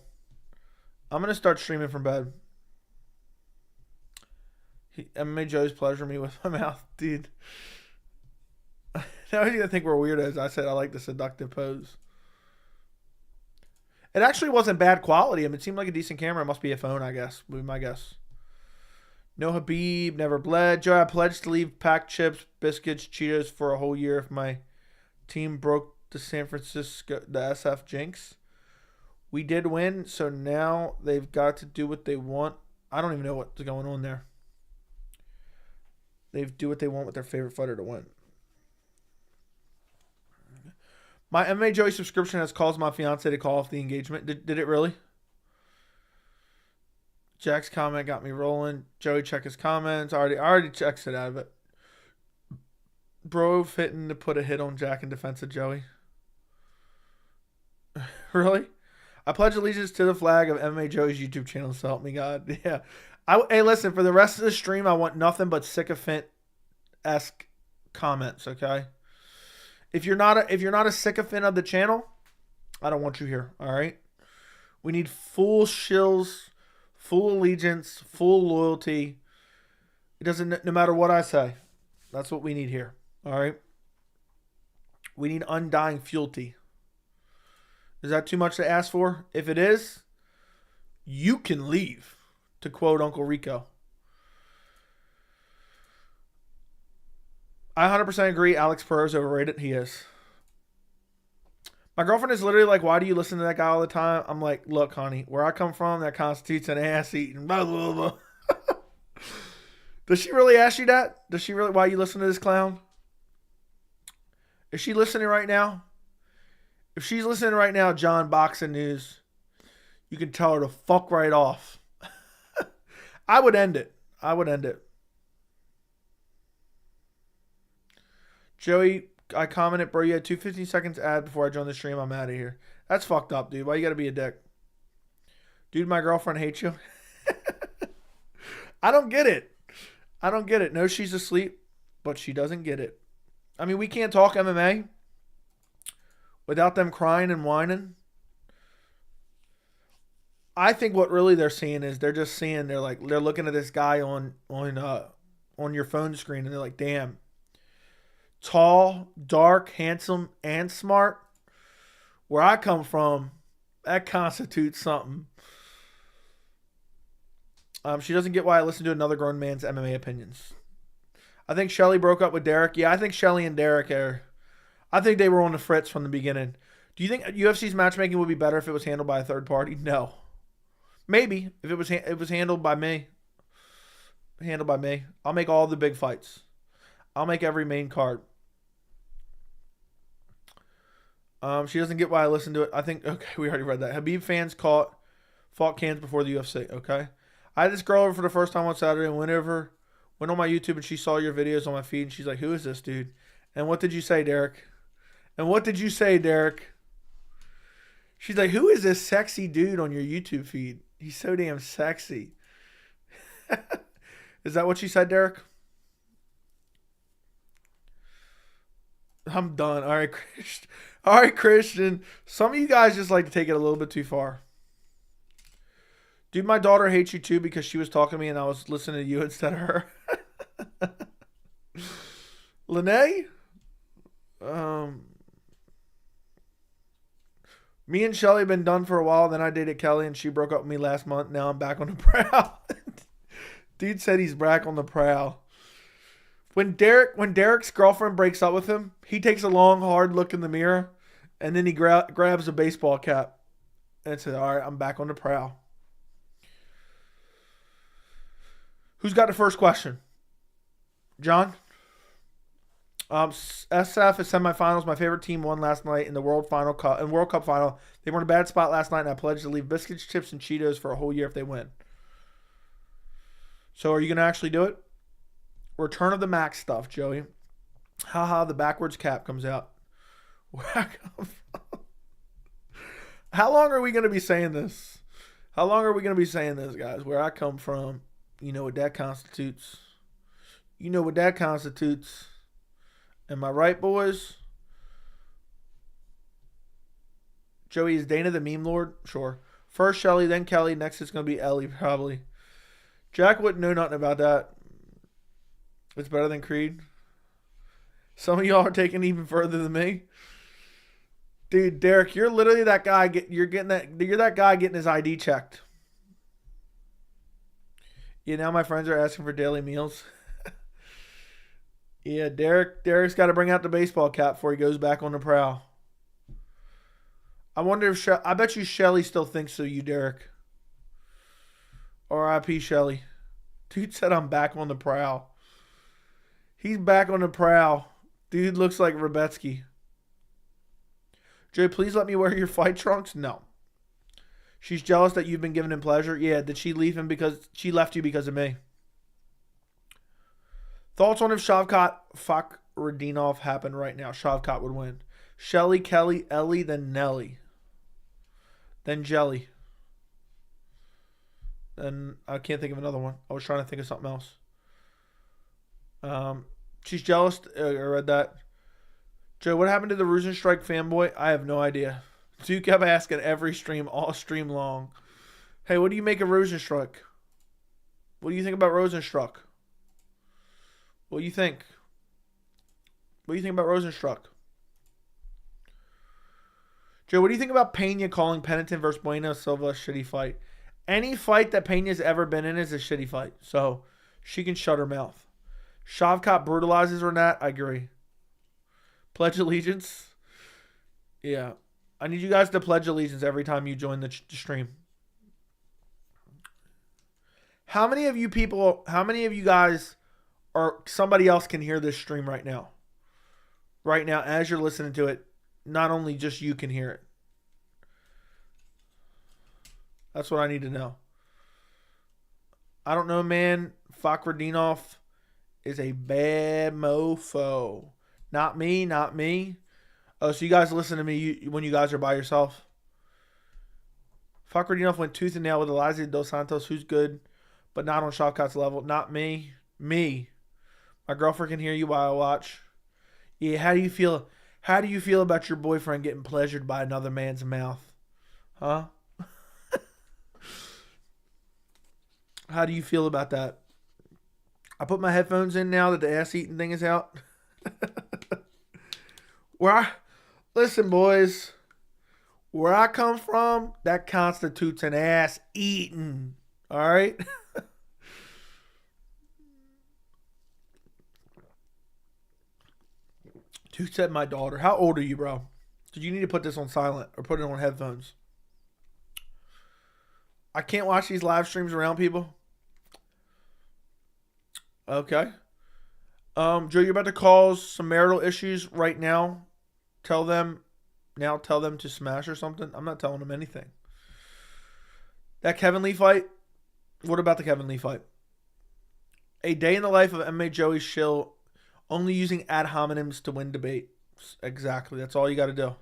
Speaker 1: MMA Joe's pleasure me with my mouth. Dude. Now he's going to think we're weirdos. I said I like the seductive pose. It actually wasn't bad quality. I mean, it seemed like a decent camera. It must be a phone, I guess. Would be my guess. No Habib, never bled. Joe, I pledged to leave packed chips, biscuits, Cheetos for a whole year if my team broke the San Francisco, the SF jinx. We did win, so now they've got to do what they want. I don't even know what's going on there. They do what they want with their favorite fighter to win. My MMA Joey subscription has caused my fiance to call off the engagement. Did it really? Jack's comment got me rolling. Joey, check his comments. I already checked it out of it. Bro fitting to put a hit on Jack in defense of Joey. Really? I pledge allegiance to the flag of MMA Joey's YouTube channel, so help me God. Yeah. Hey, listen, for the rest of the stream, I want nothing but sycophant-esque comments, okay? If you're not a sycophant of the channel, I don't want you here, all right? We need full shills, full allegiance, full loyalty. It doesn't, no matter what I say. That's what we need here, all right? We need undying fealty. Is that too much to ask for? If it is, you can leave, to quote Uncle Rico. I 100% agree Alex Pereira is overrated. He is. My girlfriend is literally like, why do you listen to that guy all the time? I'm like, look, honey, where I come from, that constitutes an ass eating. Blah, blah, blah. Does she really ask you that? Does she really, why you listen to this clown? Is she listening right now? If she's listening right now, John, Boxing News, you can tell her to fuck right off. I would end it. Joey, I commented, bro, you had 2 15 seconds ad before I joined the stream. I'm out of here. That's fucked up, dude. Why you gotta be a dick? Dude, my girlfriend hates you. I don't get it. No, she's asleep, but she doesn't get it. I mean, we can't talk MMA without them crying and whining. I think what really they're seeing is they're looking at this guy on your phone screen and they're like, damn. Tall, dark, handsome, and smart. Where I come from, that constitutes something. She doesn't get why I listen to another grown man's MMA opinions. I think Shelly broke up with Derek. Yeah, I think Shelly and Derek I think they were on the fritz from the beginning. Do you think UFC's matchmaking would be better if it was handled by a third party? No. Maybe if it was handled by me. I'll make all the big fights. I'll make every main card. She doesn't get why I listen to it. I think, okay, we already read that. Habib fans fought cans before the UFC, okay? I had this girl over for the first time on Saturday and went on my YouTube and she saw your videos on my feed and she's like, who is this dude? And what did you say, Derek? She's like, who is this sexy dude on your YouTube feed? He's so damn sexy. Is that what she said, Derek? I'm done. All right, Christian. Some of you guys just like to take it a little bit too far. Dude, my daughter hates you too because she was talking to me and I was listening to you instead of her. Lene? Me and Shelly have been done for a while. Then I dated Kelly and she broke up with me last month. Now I'm back on the prowl. Dude said he's back on the prowl. When Derek's girlfriend breaks up with him, he takes a long, hard look in the mirror, and then he grabs a baseball cap and says, all right, I'm back on the prowl. Who's got the first question? John? SF is semifinals. My favorite team won last night in the World Cup final. They were in a bad spot last night, and I pledged to leave biscuits, chips, and Cheetos for a whole year if they win. So are you going to actually do it? Return of the Max stuff, Joey. Haha, the backwards cap comes out. Where I come from. How long are we going to be saying this? Guys? Where I come from, you know what that constitutes. Am I right, boys? Joey, is Dana the meme lord? Sure. First Shelly, then Kelly. Next it's going to be Ellie, probably. Jack wouldn't know nothing about that. It's better than Creed. Some of y'all are taking it even further than me. Dude, Derek, you're literally that guy. You're that guy getting his ID checked. Yeah, now my friends are asking for daily meals. Yeah, Derek's got to bring out the baseball cap before he goes back on the prowl. I wonder if I bet you Shelly still thinks so, you Derek. R.I.P. Shelly. Dude said I'm back on the prowl. He's back on the prowl. Dude looks like Rebetsky. Jay, please let me wear your fight trunks? No. She's jealous that you've been giving him pleasure. Yeah, did she leave him because she left you because of me? Thoughts on if Shavkat Radinov happened right now? Shavkat would win. Shelly, Kelly, Ellie, then Nelly. Then Jelly. And I can't think of another one. I was trying to think of something else. She's jealous. I read that. Joe, what happened to the Rosenstrike fanboy? I have no idea. Duke kept asking every stream, all stream long. Hey, what do you make of Rosenstruck? What do you think about Rosenstruck? What do you think? What do you think about Rosenstruck? Joe, what do you think about Pena calling Pennington versus Bueno Silva a shitty fight? Any fight that Pena's ever been in is a shitty fight. So she can shut her mouth. Shavkat brutalizes Renat. I agree. Pledge allegiance. Yeah. I need you guys to pledge allegiance every time you join the stream. How many of you guys or somebody else can hear this stream right now? Right now, as you're listening to it, not only just you can hear it. That's what I need to know. I don't know, man. Fakhradinov is a bad mofo. Not me, not me. Oh, so you guys listen to me when you guys are by yourself? Fakhradinov went tooth and nail with Eliza Dos Santos, who's good, but not on Shavkat's level. Not me. Me. My girlfriend can hear you while I watch. Yeah, how do you feel? How do you feel about your boyfriend getting pleasured by another man's mouth? Huh? How do you feel about that? I put my headphones in now that the ass eating thing is out. Listen, boys. Where I come from, that constitutes an ass eating. All right? Who said my daughter? How old are you, bro? Did you need to put this on silent or put it on headphones? I can't watch these live streams around people. Okay. Joe, you're about to cause some marital issues right now. Tell them to smash or something. I'm not telling them anything. That Kevin Lee fight? What about the Kevin Lee fight? A day in the life of MMA Joey Shill, only using ad hominems to win debate. Exactly. That's all you got to do.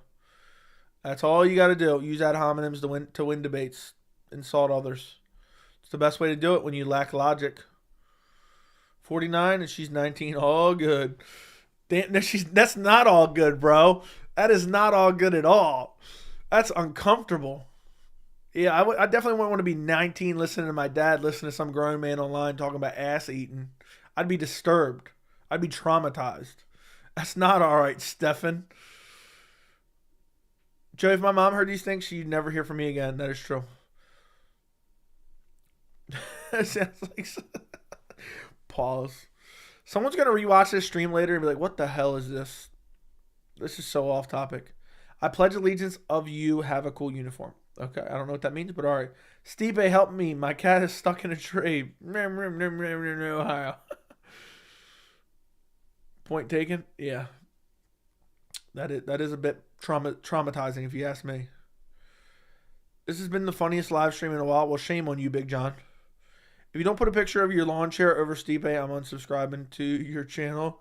Speaker 1: That's all you got to do. Use ad hominems to win debates. Insult others. It's the best way to do it when you lack logic. 49 and she's 19. All good. That's not all good, bro. That is not all good at all. That's uncomfortable. Yeah, I definitely wouldn't want to be 19 listening to my dad listen to some grown man online talking about ass eating. I'd be disturbed. I'd be traumatized. That's not all right, Stefan. Joe, if my mom heard these things, she'd never hear from me again. That is true. It sounds like... Pause. Someone's going to rewatch this stream later and be like, what the hell is this? This is so off topic. I pledge allegiance of you have a cool uniform. Okay, I don't know what that means, but all right. Stipe, help me. My cat is stuck in a tree. Ohio. Point taken? Yeah. That is a bit traumatizing if you ask me. This has been the funniest live stream in a while. Well, shame on you, Big John. If you don't put a picture of your lawn chair over Stipe, I'm unsubscribing to your channel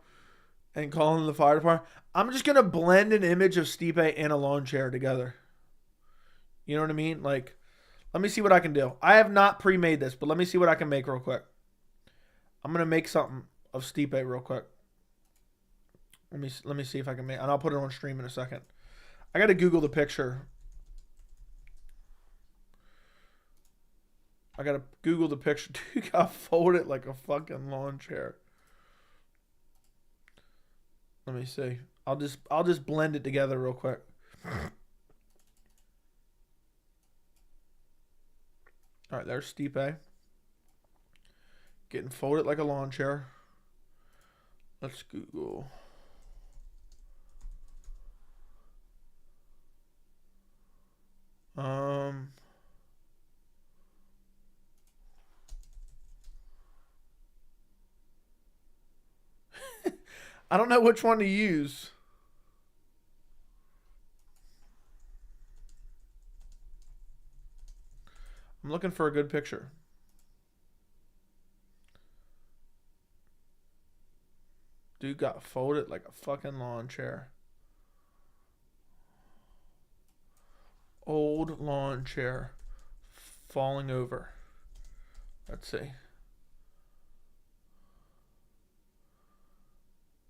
Speaker 1: and calling the fire department. I'm just going to blend an image of Stipe and a lawn chair together. You know what I mean? Like, let me see what I can do. I have not pre-made this, but let me see what I can make real quick. I'm going to make something of Stipe real quick. Let me see if I can make, and I'll put it on stream in a second. I got to Google the picture. I gotta Google the picture. Dude got folded like a fucking lawn chair. Let me see. I'll just blend it together real quick. All right, there's Stipe. Getting folded like a lawn chair. Let's Google. I don't know which one to use. looking for a good picture. Dude got folded like a fucking lawn chair. Old lawn chair falling over. Let's see.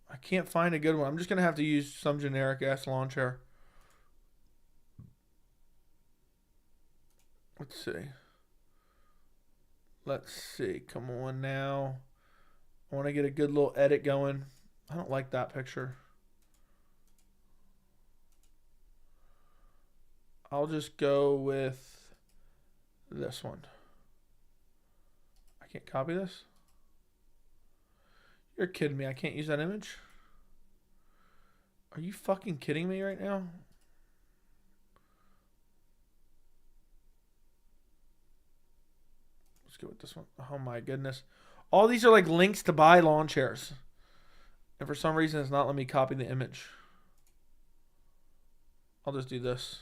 Speaker 1: I can't find a good one. I'm just going to have to use some generic ass lawn chair. Let's see. Let's see. Come on now. I want to get a good little edit going. I don't like that picture. I'll just go with this one. I can't copy this. You're kidding me. I can't use that image. Are you fucking kidding me right now? Let's go with this one. Oh my goodness. All these are like links to buy lawn chairs. And for some reason, it's not letting me copy the image. I'll just do this.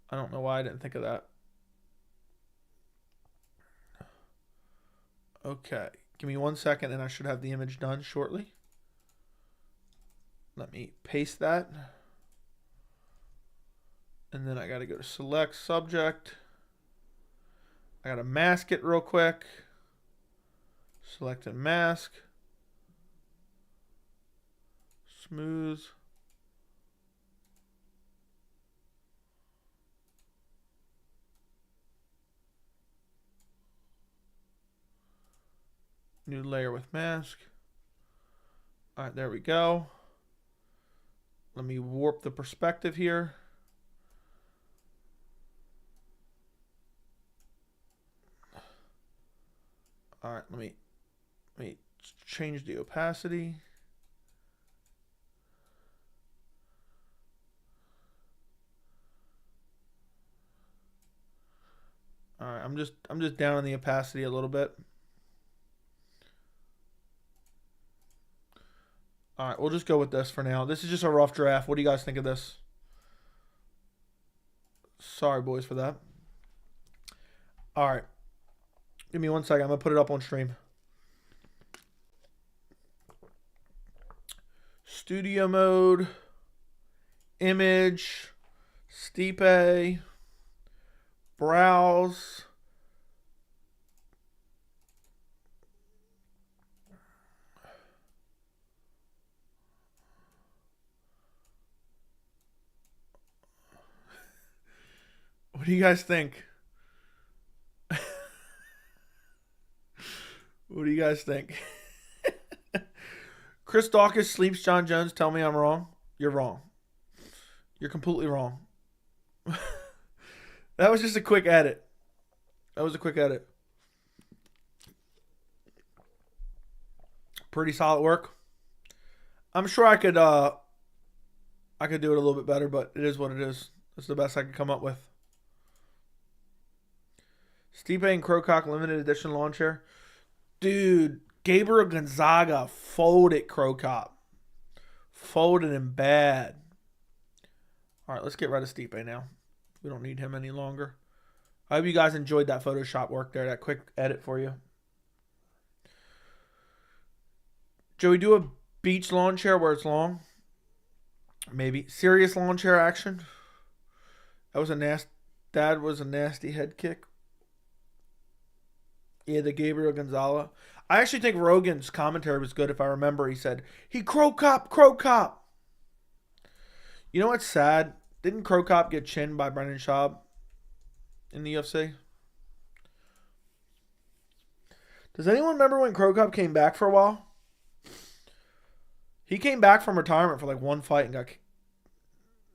Speaker 1: I don't know why I didn't think of that. Okay. Give me 1 second and I should have the image done shortly. Let me paste that. And then I got to go to select subject. I got to mask it real quick. Select and mask. Smooth. New layer with mask. All right, there we go. Let me warp the perspective here. All right, let me change the opacity. All right, I'm just down on the opacity a little bit. All right, we'll just go with this for now. This is just a rough draft. What do you guys think of this? Sorry, boys, for that. All right. Give me 1 second. I'm going to put it up on stream. Studio mode. Image. Stipe. Browse. What do you guys think? What do you guys think? Chris Dawkins sleeps Jon Jones. Tell me I'm wrong. You're wrong. You're completely wrong. That was just a quick edit. That was a quick edit. Pretty solid work. I'm sure I could do it a little bit better, but it is what it is. It's the best I could come up with. Stipe and Crocock limited edition lawn chair. Dude, Gabriel Gonzaga folded Crocock. Folded him bad. All right, let's get rid of Stipe now. We don't need him any longer. I hope you guys enjoyed that Photoshop work there, that quick edit for you. Joey, do a beach lawn chair where it's long. Maybe. Serious lawn chair action. That was a nasty head kick. Yeah, the Gabriel Gonzalez. I actually think Rogan's commentary was good. If I remember, he said, he Crow-Cop. You know what's sad? Didn't Crow-Cop get chinned by Brendan Schaub in the UFC? Does anyone remember when Crow-Cop came back for a while? He came back from retirement for like one fight and got...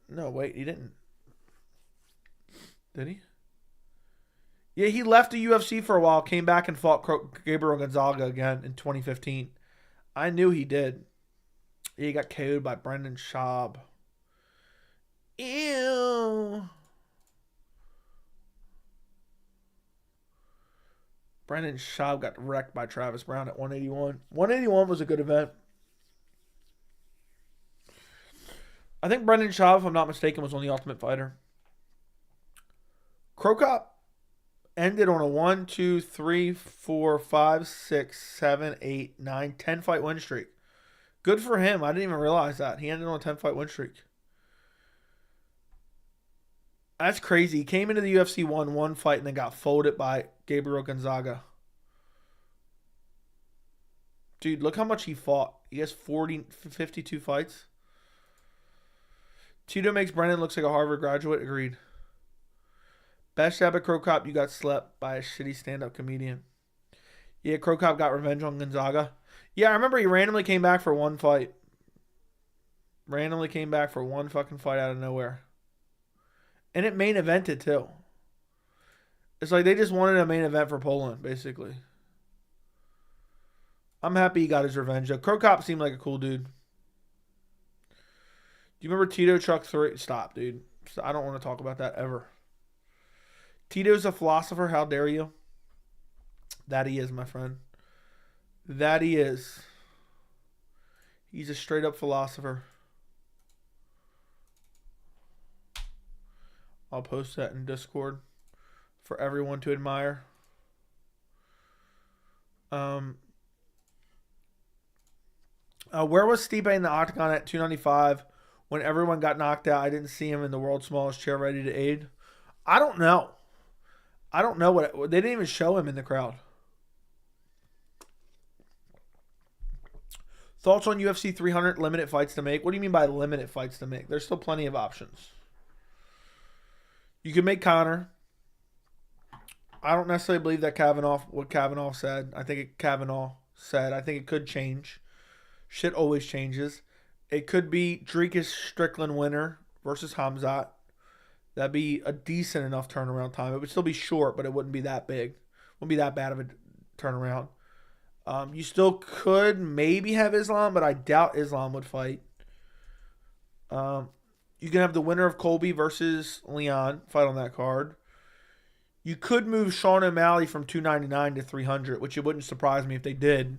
Speaker 1: No, wait, he didn't. Did he? Yeah, he left the UFC for a while, came back and fought Gabriel Gonzaga again in 2015. I knew he did. Yeah, he got KO'd by Brendan Schaub. Ew. Brendan Schaub got wrecked by Travis Brown at 181. 181 was a good event. I think Brendan Schaub, if I'm not mistaken, was on The Ultimate Fighter. Crow-Cop ended on a 1, 2, 3, 4, 5, 6, 7, 8, 9, 10 fight win streak. Good for him. I didn't even realize that. He ended on a 10 fight win streak. That's crazy. He came into the UFC, won one fight, and then got folded by Gabriel Gonzaga. Dude, look how much he fought. He has 52 fights. Tito makes Brennan looks like a Harvard graduate. Agreed. Best jab at Crow Cop, you got slept by a shitty stand-up comedian. Yeah, Crow Cop got revenge on Gonzaga. Yeah, I remember he randomly came back for one fight. Randomly came back for one fucking fight out of nowhere. And it main evented, too. It's like they just wanted a main event for Poland, basically. I'm happy he got his revenge, though. Crow Cop seemed like a cool dude. Do you remember Tito Chuck 3? Stop, dude. I don't want to talk about that ever. Tito's a philosopher. How dare you? That he is, my friend. That he is. He's a straight up philosopher. I'll post that in Discord for everyone to admire. Where was Stipe in the octagon at 295 when everyone got knocked out? I didn't see him in the world's smallest chair ready to aid. I don't know. I don't know what they didn't even show him in the crowd. Thoughts on UFC 300 limited fights to make? What do you mean by limited fights to make? There's still plenty of options. You can make Conor. I don't necessarily believe that what Kavanaugh said. I think it could change. Shit always changes. It could be Dricus Strickland winner versus Hamzat. That'd be a decent enough turnaround time. It would still be short, but it wouldn't be that big. Wouldn't be that bad of a turnaround. You still could maybe have Islam, but I doubt Islam would fight. You can have the winner of Colby versus Leon fight on that card. You could move Sean O'Malley from 299 to 300, which it wouldn't surprise me if they did.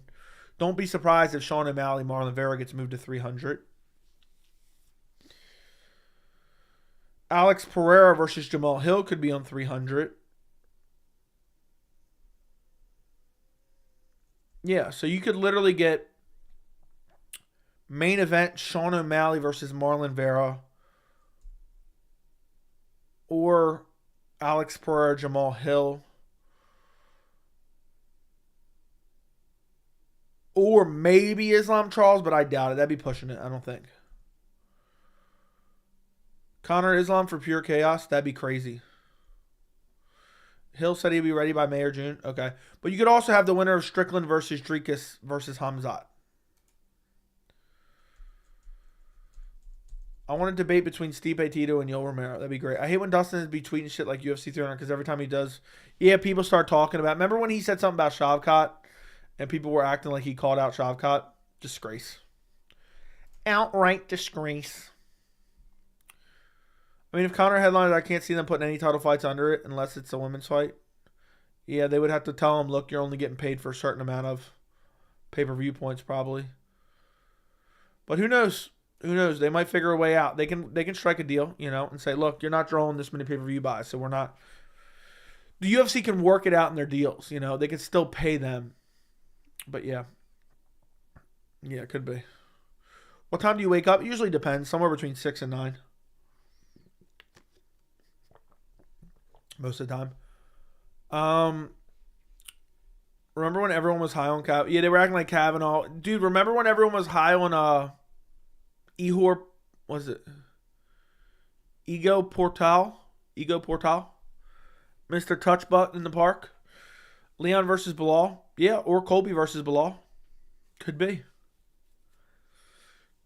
Speaker 1: Don't be surprised if Sean O'Malley, Marlon Vera gets moved to 300. Alex Pereira versus Jamahal Hill could be on 300. Yeah, so you could literally get main event Sean O'Malley versus Marlon Vera, or Alex Pereira, Jamahal Hill, or maybe Islam Charles, but I doubt it. That'd be pushing it. I don't think. Conor Islam for pure chaos. That'd be crazy. Hill said he'd be ready by May or June. Okay. But you could also have the winner of Strickland versus Dricus versus Hamzat. I want a debate between Stipe Tito and Yoel Romero. That'd be great. I hate when Dustin is be tweeting shit like UFC 300 because every time he does, yeah, people start talking about. Remember when he said something about Shavkat and people were acting like he called out Shavkat? Disgrace. Outright disgrace. I mean, if Conor headlined, I can't see them putting any title fights under it unless it's a women's fight. Yeah, they would have to tell him, look, you're only getting paid for a certain amount of pay-per-view points probably. But who knows? Who knows? They might figure a way out. They can strike a deal, and say, look, you're not drawing this many pay-per-view buys, so we're not. The UFC can work it out in their deals, They can still pay them. But yeah. Yeah, it could be. What time do you wake up? It usually depends. Somewhere between 6 and 9. Most of the time. Remember when everyone was high on Kavanaugh? Yeah, they were acting like Kavanaugh. Dude, remember when everyone was high on Ihor, was it? Ego Portal? Mr. Touchbutt in the park? Leon versus Bilal? Yeah, or Colby versus Bilal. Could be.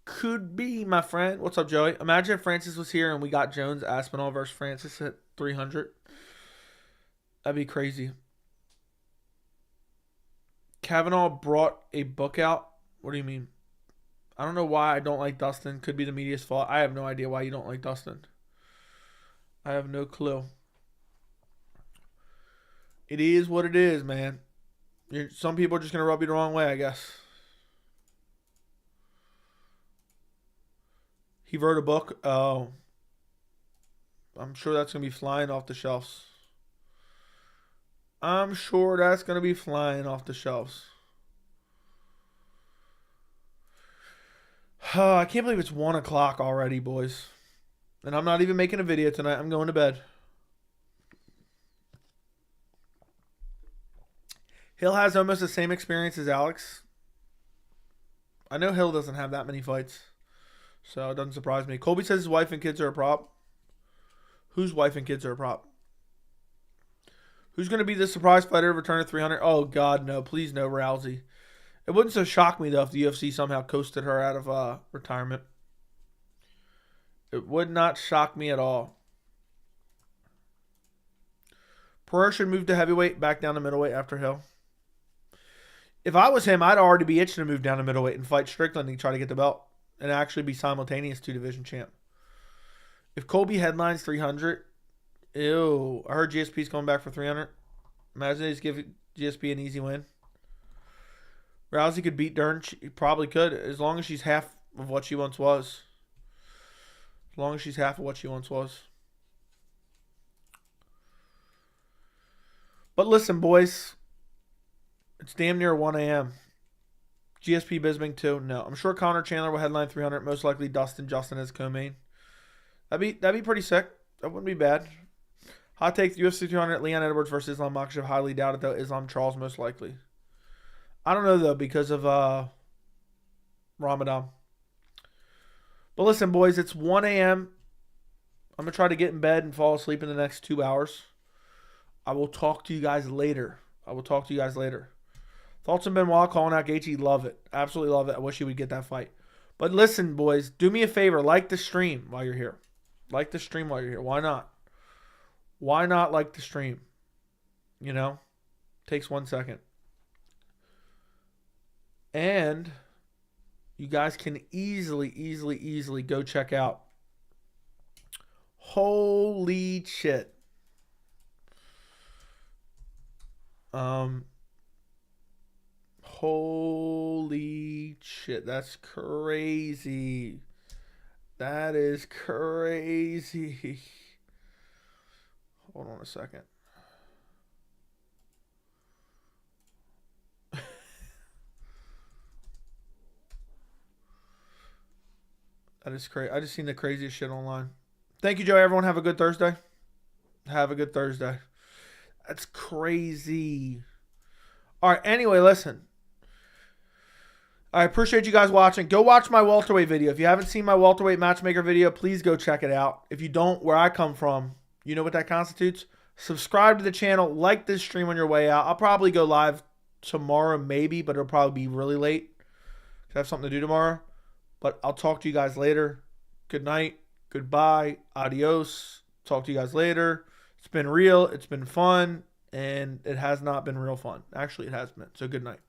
Speaker 1: Could be, my friend. What's up, Joey? Imagine if Francis was here and we got Jones Aspinall versus Francis at 300. That'd be crazy. Kavanaugh brought a book out. What do you mean? I don't know why I don't like Dustin. Could be the media's fault. I have no idea why you don't like Dustin. I have no clue. It is what it is, man. Some people are just going to rub you the wrong way, I guess. He wrote a book. Oh. I'm sure that's going to be flying off the shelves. I'm sure that's going to be flying off the shelves. I can't believe it's 1 o'clock already, boys. And I'm not even making a video tonight. I'm going to bed. Hill has almost the same experience as Alex. I know Hill doesn't have that many fights, so it doesn't surprise me. Colby says his wife and kids are a prop. Whose wife and kids are a prop? Who's going to be the surprise fighter to return at 300? Oh, God, no. Please, no, Rousey. It wouldn't so shock me, though, if the UFC somehow coasted her out of retirement. It would not shock me at all. Pereira should move to heavyweight, back down to middleweight after Hill. If I was him, I'd already be itching to move down to middleweight and fight Strickland and try to get the belt and actually be simultaneous two-division champ. If Colby headlines 300, ew. I heard GSP's going back for 300. Imagine they just give GSP an easy win. Rousey could beat Dern. She probably could, as long as she's half of what she once was. As long as she's half of what she once was. But listen, boys. It's damn near 1 a.m. GSP Bisping too? No. I'm sure Connor Chandler will headline 300. Most likely Justin as co-main. That'd be pretty sick. That wouldn't be bad. Hot take, UFC 300, Leon Edwards versus Islam Makhachev. Highly doubt it, though. Islam Charles most likely. I don't know, though, because of Ramadan. But listen, boys, it's 1 a.m. I'm going to try to get in bed and fall asleep in the next 2 hours. I will talk to you guys later. Thoughts on Benoit calling out Gaethje? Love it. Absolutely love it. I wish he would get that fight. But listen, boys, do me a favor. Like the stream while you're here. Why not? Why not like the stream? You know? Takes 1 second. And you guys can easily go check out. Holy shit. Holy shit, that's crazy. That is crazy. Hold on a second. That is crazy. I just seen the craziest shit online. Thank you, Joe. Everyone have a good Thursday. That's crazy. All right, anyway, listen. I appreciate you guys watching. Go watch my welterweight video. If you haven't seen my welterweight matchmaker video, please go check it out. If you don't, where I come from, you know what that constitutes? Subscribe to the channel. Like this stream on your way out. I'll probably go live tomorrow, maybe, but it'll probably be really late. I have something to do tomorrow. But I'll talk to you guys later. Good night. Goodbye. Adios. Talk to you guys later. It's been real. It's been fun. And it has not been real fun. Actually, it has been. So good night.